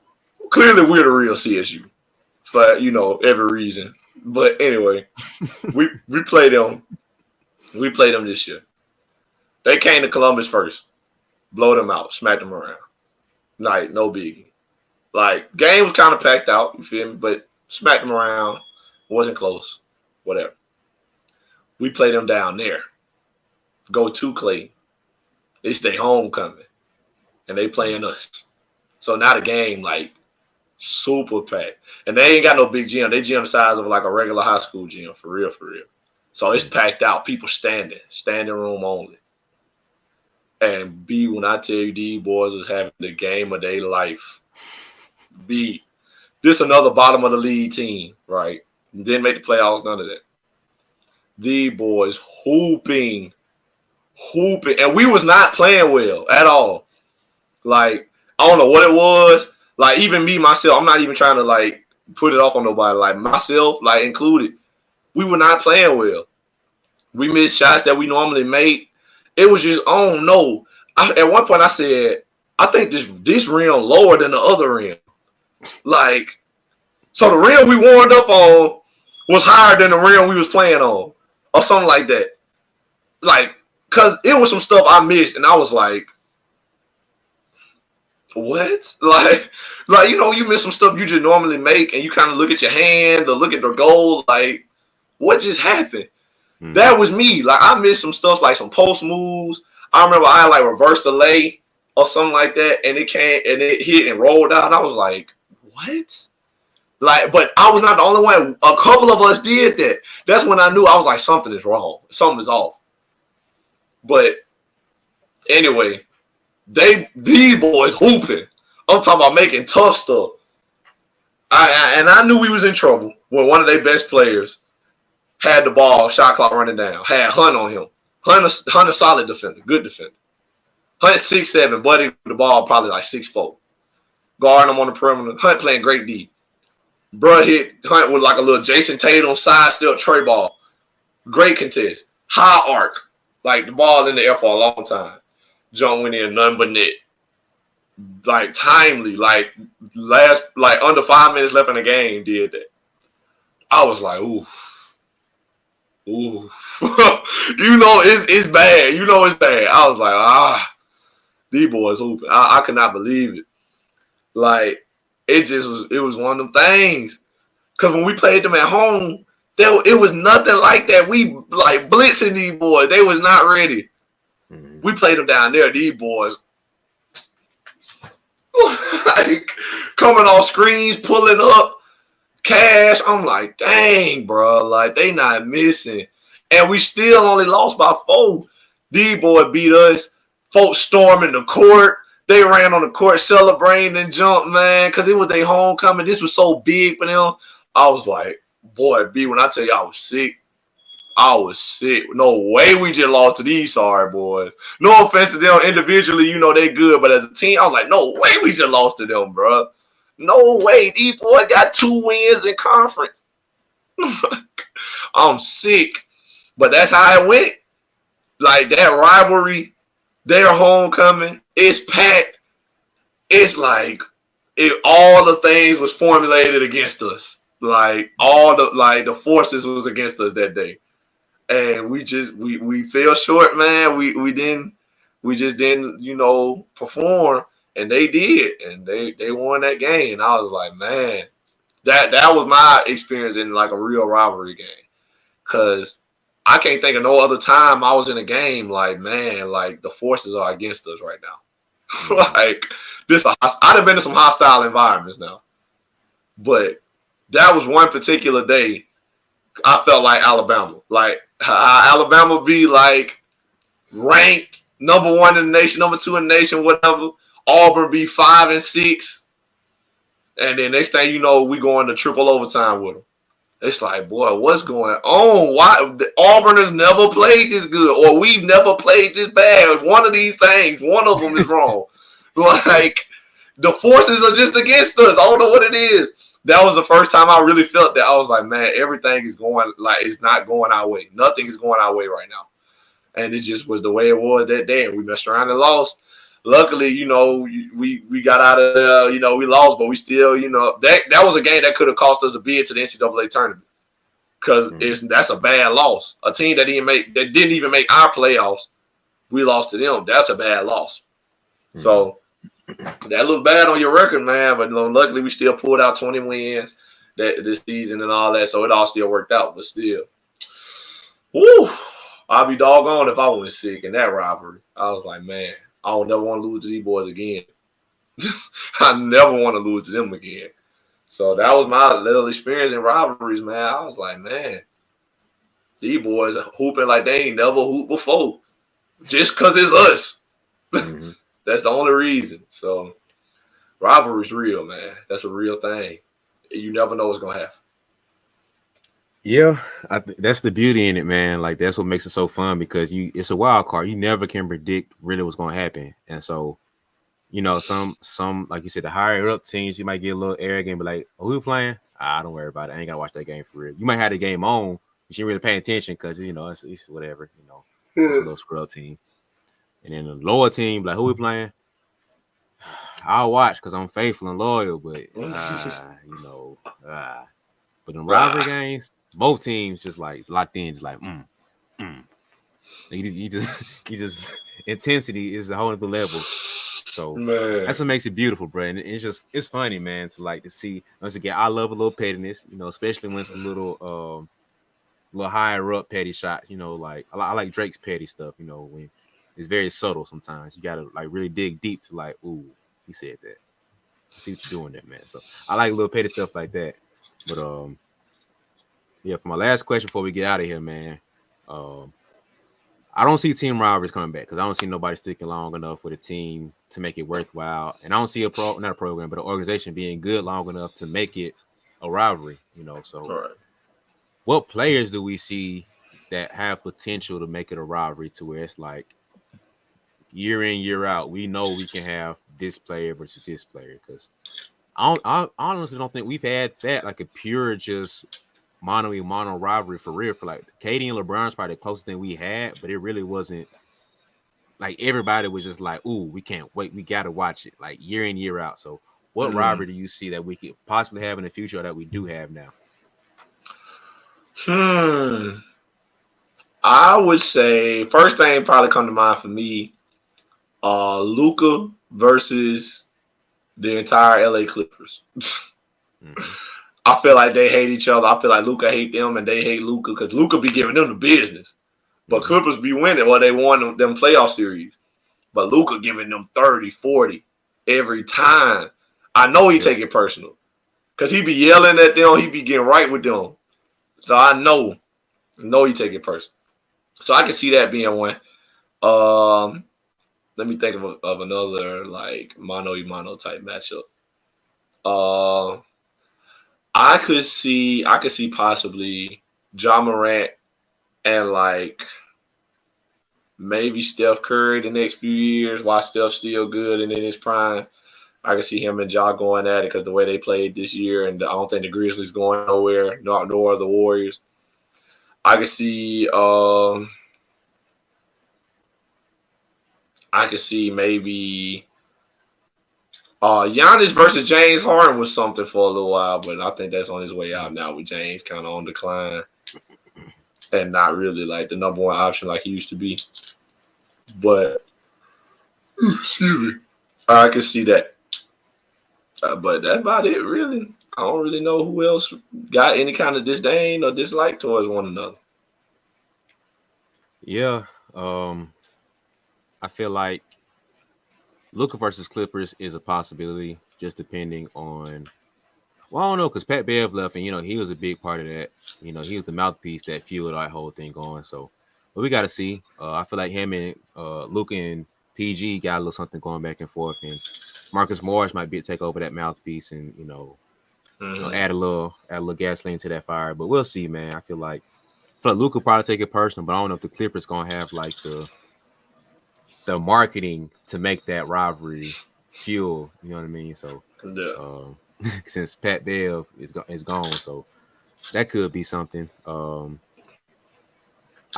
clearly we're the real CSU for, every reason. But anyway, we played them. We played them this year. They came to Columbus first. Blow them out. Smack them around. Like, no biggie. Like, game was kind of packed out, you feel me? But smacked them around. Wasn't close. Whatever. We play them down there. Go to Clayton. They stay homecoming. And they playing us. So now the game, like, super packed. And they ain't got no big gym. They gym the size of like a regular high school gym, for real, for real. So it's packed out. People standing room only. And B, when I tell you these boys was having the game of their life. B, this another bottom of the league team, right? Didn't make the playoffs, none of that. The boys hooping. And we was not playing well at all. Like, I don't know what it was. Like, even me, myself, I'm not even trying to, like, put it off on nobody. Like, myself, like, included, we were not playing well. We missed shots that we normally make. It was just, I don't know. At one point, I said, I think this rim lower than the other rim. Like, so the rim we warmed up on was higher than the rim we was playing on. Or something like that. Like, because it was some stuff I missed, and I was like, what? Like, you miss some stuff you just normally make, and you kind of look at your hand or look at the goal, like, what just happened? Mm-hmm. That was me. Like, I missed some stuff, like some post moves. I remember I like reversed the lay or something like that, and it came and it hit and rolled out. And I was like, what? Like, but I was not the only one. A couple of us did that. That's when I knew. I was like, something is wrong. Something is off. But anyway, these boys hooping. I'm talking about making tough stuff. I knew we was in trouble when one of their best players had the ball, shot clock running down, had Hunt on him. Hunt a solid defender, good defender. Hunt 6'7", Buddy with the ball probably like 6'4". Guarding him on the perimeter. Hunt playing great D. Bruh hit Hunt with like a little Jason Tatum side step tray ball. Great contest. High arc. Like the ball in the air for a long time. Jump went in, none but net. Like timely, like under 5 minutes left in the game, did that. I was like, oof. Oof. You know it's bad. You know it's bad. I was like, these boys hooping. I could not believe it. Like, it was one of them things. Because when we played them at home, it was nothing like that. We like blitzing these boys. They was not ready. Mm-hmm. We played them down there. These boys like coming off screens, pulling up cash. I'm like, dang, bro. Like, they not missing. And we still only lost by 4. These boys beat us. Folks storming the court. They ran on the court celebrating and jumped, man, because it was their homecoming. This was so big for them. I was like, boy, B, when I tell you I was sick, No way we just lost to these sorry boys. No offense to them individually, you know they good, but as a team, I was like, no way we just lost to them, bro. No way. These boys got 2 wins in conference. I'm sick. But that's how it went. Like, that rivalry, their homecoming, it's packed. It's like all the things was formulated against us. Like, all the forces was against us that day. And we fell short, man. We just didn't, perform. And they did. And they won that game. And I was like, man, that was my experience in like a real rivalry game. Cause I can't think of no other time I was in a game like, man, like the forces are against us right now. Like I'd have been in some hostile environments now. But that was one particular day I felt like Alabama. Like Alabama be like ranked number 1 in the nation, number 2 in the nation, whatever. Auburn be 5 and 6. And then next thing you know, we going to triple overtime with them. It's like, boy, what's going on? Why Auburn has never played this good, or we've never played this bad? One of these things, one of them is wrong. Like, the forces are just against us. I don't know what it is. That was the first time I really felt that. I was like, man, everything is going, like, it's not going our way. Nothing is going our way right now. And it just was the way it was that day, and we messed around and lost. Luckily, we got out of there, we lost, but we still, that was a game that could have cost us a bid to the NCAA tournament. Because that's a bad loss. A team that didn't even make our playoffs, we lost to them. That's a bad loss. So that looked bad on your record, man. But luckily, we still pulled out 20 wins this season and all that. So it all still worked out. But still, woo, I'd be doggone if I wasn't sick in that rivalry. I was like, man, I don't never want to lose to these boys again. I never want to lose to them again. So that was my little experience in rivalries, man. I was like, man, these boys are hooping like they ain't never hooped before. Just because it's us. Mm-hmm. That's the only reason. So rivalry's real, man. That's a real thing. You never know what's going to happen. Yeah, that's the beauty in it, man. Like, that's what makes it so fun, because it's a wild card. You never can predict really what's going to happen. And so, some like you said, the higher up teams, you might get a little arrogant, but like, oh, who you playing? Don't worry about it. I ain't got to watch that game for real. You might have the game on. You shouldn't really pay attention because, it's whatever, it's a little scrub team. And then the lower team, like, who we playing? I'll watch because I'm faithful and loyal, but, but in rivalry games, both teams just like locked in, just like, You just intensity is a whole other level. So that's what makes it beautiful, bro. And it's funny, man, to see. Once again, I love a little pettiness, especially when it's a little higher up petty shots. Like I like Drake's petty stuff. When it's very subtle. Sometimes you gotta like really dig deep to like, ooh, he said that. I see what you're doing there, man. So I like little petty stuff like that. But yeah, for my last question before we get out of here, man, I don't see team rivalries coming back because I don't see nobody sticking long enough with a team to make it worthwhile, and I don't see not a program, but an organization being good long enough to make it a rivalry. So All right. what players do we see that have potential to make it a rivalry to where it's like year in, year out, we know we can have this player versus this player? Because I honestly don't think we've had that, like a pure just mono rivalry for real. For like KD and LeBron's probably the closest thing we had, but it really wasn't like everybody was just like, ooh, we can't wait, we gotta watch it like year in, year out. So what rivalry do you see that we could possibly have in the future or that we do have now? I would say first thing probably come to mind for me, Luka versus the entire LA Clippers. Mm-hmm. I feel like they hate each other. I feel like Luka hate them and they hate Luka because Luka be giving them the business. But Clippers be winning. Well, they won them playoff series. But Luka giving them 30, 40 every time. I know he take it personal. Because he be yelling at them. He be getting right with them. So I know he take it personal. So I can see that being one. Let me think of another like mano type matchup. I could see possibly Ja Morant and like maybe Steph Curry the next few years while Steph's still good and in his prime. I can see him and Ja going at it because the way they played this year, and I don't think the Grizzlies going nowhere, nor the Warriors. I could see maybe Giannis versus James Harden was something for a little while, but I think that's on his way out now with James kind of on decline and not really like the number one option like he used to be. But excuse me, I can see that. But that's about it, really. I don't really know who else got any kind of disdain or dislike towards one another. Yeah, I feel like Luka versus Clippers is a possibility, just depending on. Well, I don't know, because Pat Bev left, and he was a big part of that. He was the mouthpiece that fueled that whole thing going. So, but we got to see. I feel like him and Luka and PG got a little something going back and forth, and Marcus Morris might be to take over that mouthpiece and add a little gasoline to that fire. But we'll see, man. I feel like Luka probably take it personal, but I don't know if the Clippers gonna have like the marketing to make that rivalry fuel. You know what I mean? So. Yeah. Since Pat Bev is gone, so that could be something. I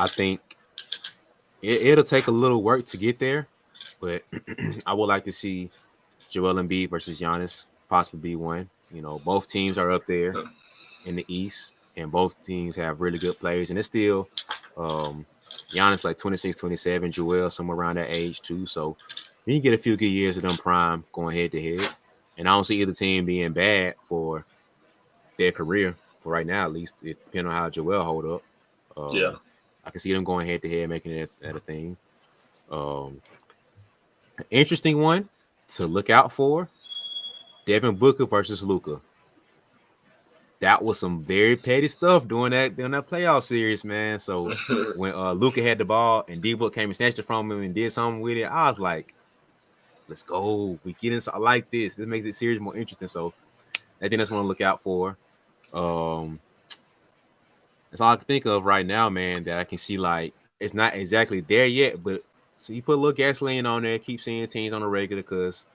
think it'll take a little work to get there, but I would like to see Joel Embiid versus Giannis possibly be one. Both teams are up there in the East, and both teams have really good players, and it's still Giannis like 26, 27, Joel somewhere around that age too. So you can get a few good years of them prime going head to head. And I don't see either team being bad for their career, for right now at least, depending on how Joel hold up. Yeah. I can see them going head to head, making it a thing. An interesting one to look out for: Devin Booker versus Luka. That was some very petty stuff during that playoff series, man. So when Luka had the ball and D-Book came and snatched it from him and did something with it, I was like, let's go. We get into I like this. This makes the series more interesting. So I think that's one to look out for. That's all I can think of right now, man, that I can see like it's not exactly there yet, but so you put a little gasoline on there, keep seeing teams on the regular because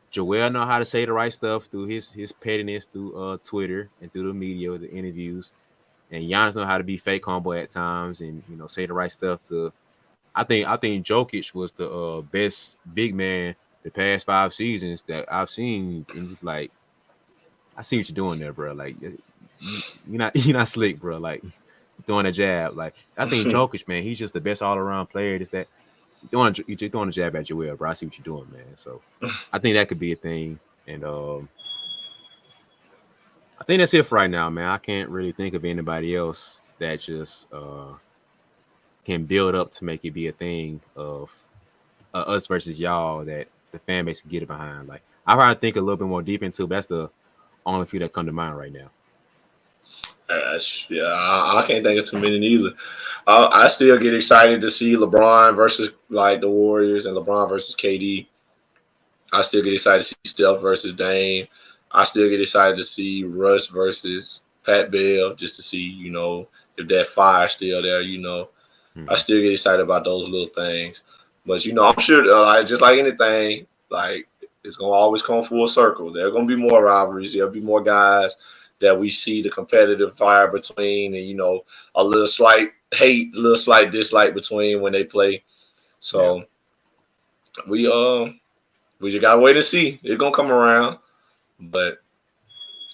Joel know how to say the right stuff through his pettiness through Twitter and through the media, the interviews. And Giannis know how to be fake humble at times and say the right stuff to I think Jokic was the best big man the past 5 seasons that I've seen, and just like I see what you're doing there, bro. Like you're not slick, bro. Like throwing a jab. Like I think Jokic, man, he's just the best all around player. Just that you're throwing a jab at Joel, bro. I see what you're doing, man. So I think that could be a thing. And I think that's it for right now, man. I can't really think of anybody else that just can build up to make it be a thing of us versus y'all that the fan base can get it behind. Like I probably think a little bit more deep into, but that's the only few that come to mind right now. Yeah, I can't think of too many neither. I still get excited to see LeBron versus like the Warriors and LeBron versus KD. I still get excited to see Steph versus Dame. I still get excited to see Russ versus Pat Bell just to see, if that fire still there, I Mhm. still get excited about those little things. But, I'm sure, just like anything, like, it's going to always come full circle. There are going to be more rivalries. There'll be more guys that we see the competitive fire between and, a little slight hate, a little slight dislike between when they play. Yeah. So we we just gotta wait and see. It's gonna come around. But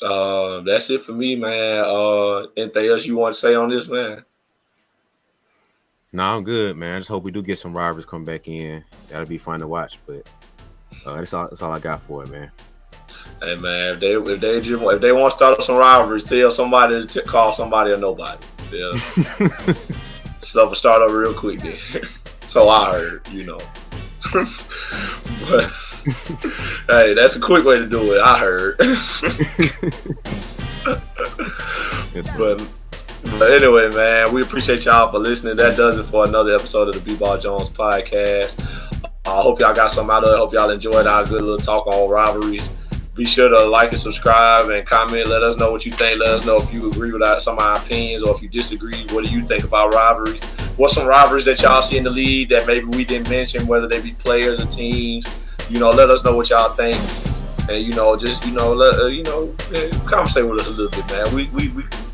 that's it for me, man. Anything else you want to say on this, man? No, I'm good, man. I just hope we do get some rivalries come back in. That'll be fun to watch. But that's all I got for it, man. Hey, man, if they want to start some rivalries, tell somebody to call somebody or nobody. Yeah, stuff will start up real quick then. So I heard. But hey, that's a quick way to do it. I heard. but But anyway, man, we appreciate y'all for listening. That does it for another episode of the BeBall Jones podcast. I hope y'all got something out of it. I hope y'all enjoyed our good little talk on rivalries. Be sure to like and subscribe and comment. Let us know what you think. Let us know if you agree with some of our opinions or if you disagree. What do you think about rivalries? What's some rivalries that y'all see in the league that maybe we didn't mention, whether they be players or teams? Let us know what y'all think. And just let conversate with us a little bit, man. We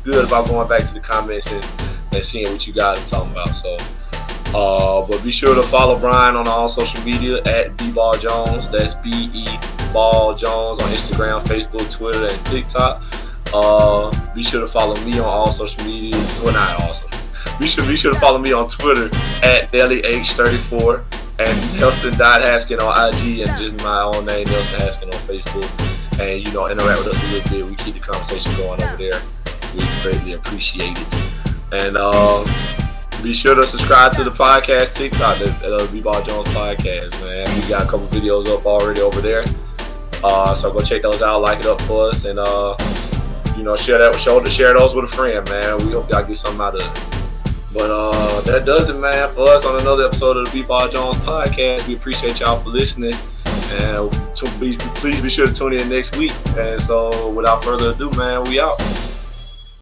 good about going back to the comments and seeing what you guys are talking about. So, but be sure to follow Brian on all social media at BeBall Jones. That's BeBall Jones on Instagram, Facebook, Twitter, and TikTok. Be sure to follow me on all social media. Well, not awesome. Be sure to follow me on Twitter at DailyH34. And Nelson.Haskin on IG and just my own name, Nelson Haskin on Facebook. And, interact with us a little bit. We keep the conversation going over there. We greatly appreciate it. And be sure to subscribe to the podcast TikTok, the BeBall Jones podcast, man. We got a couple videos up already over there. So go check those out, like it up for us. And, share those with a friend, man. We hope y'all get something out of it. But that does it, man, for us on another episode of the BeBall Jones podcast. We appreciate y'all for listening. And please be sure to tune in next week. And so without further ado, man, we out.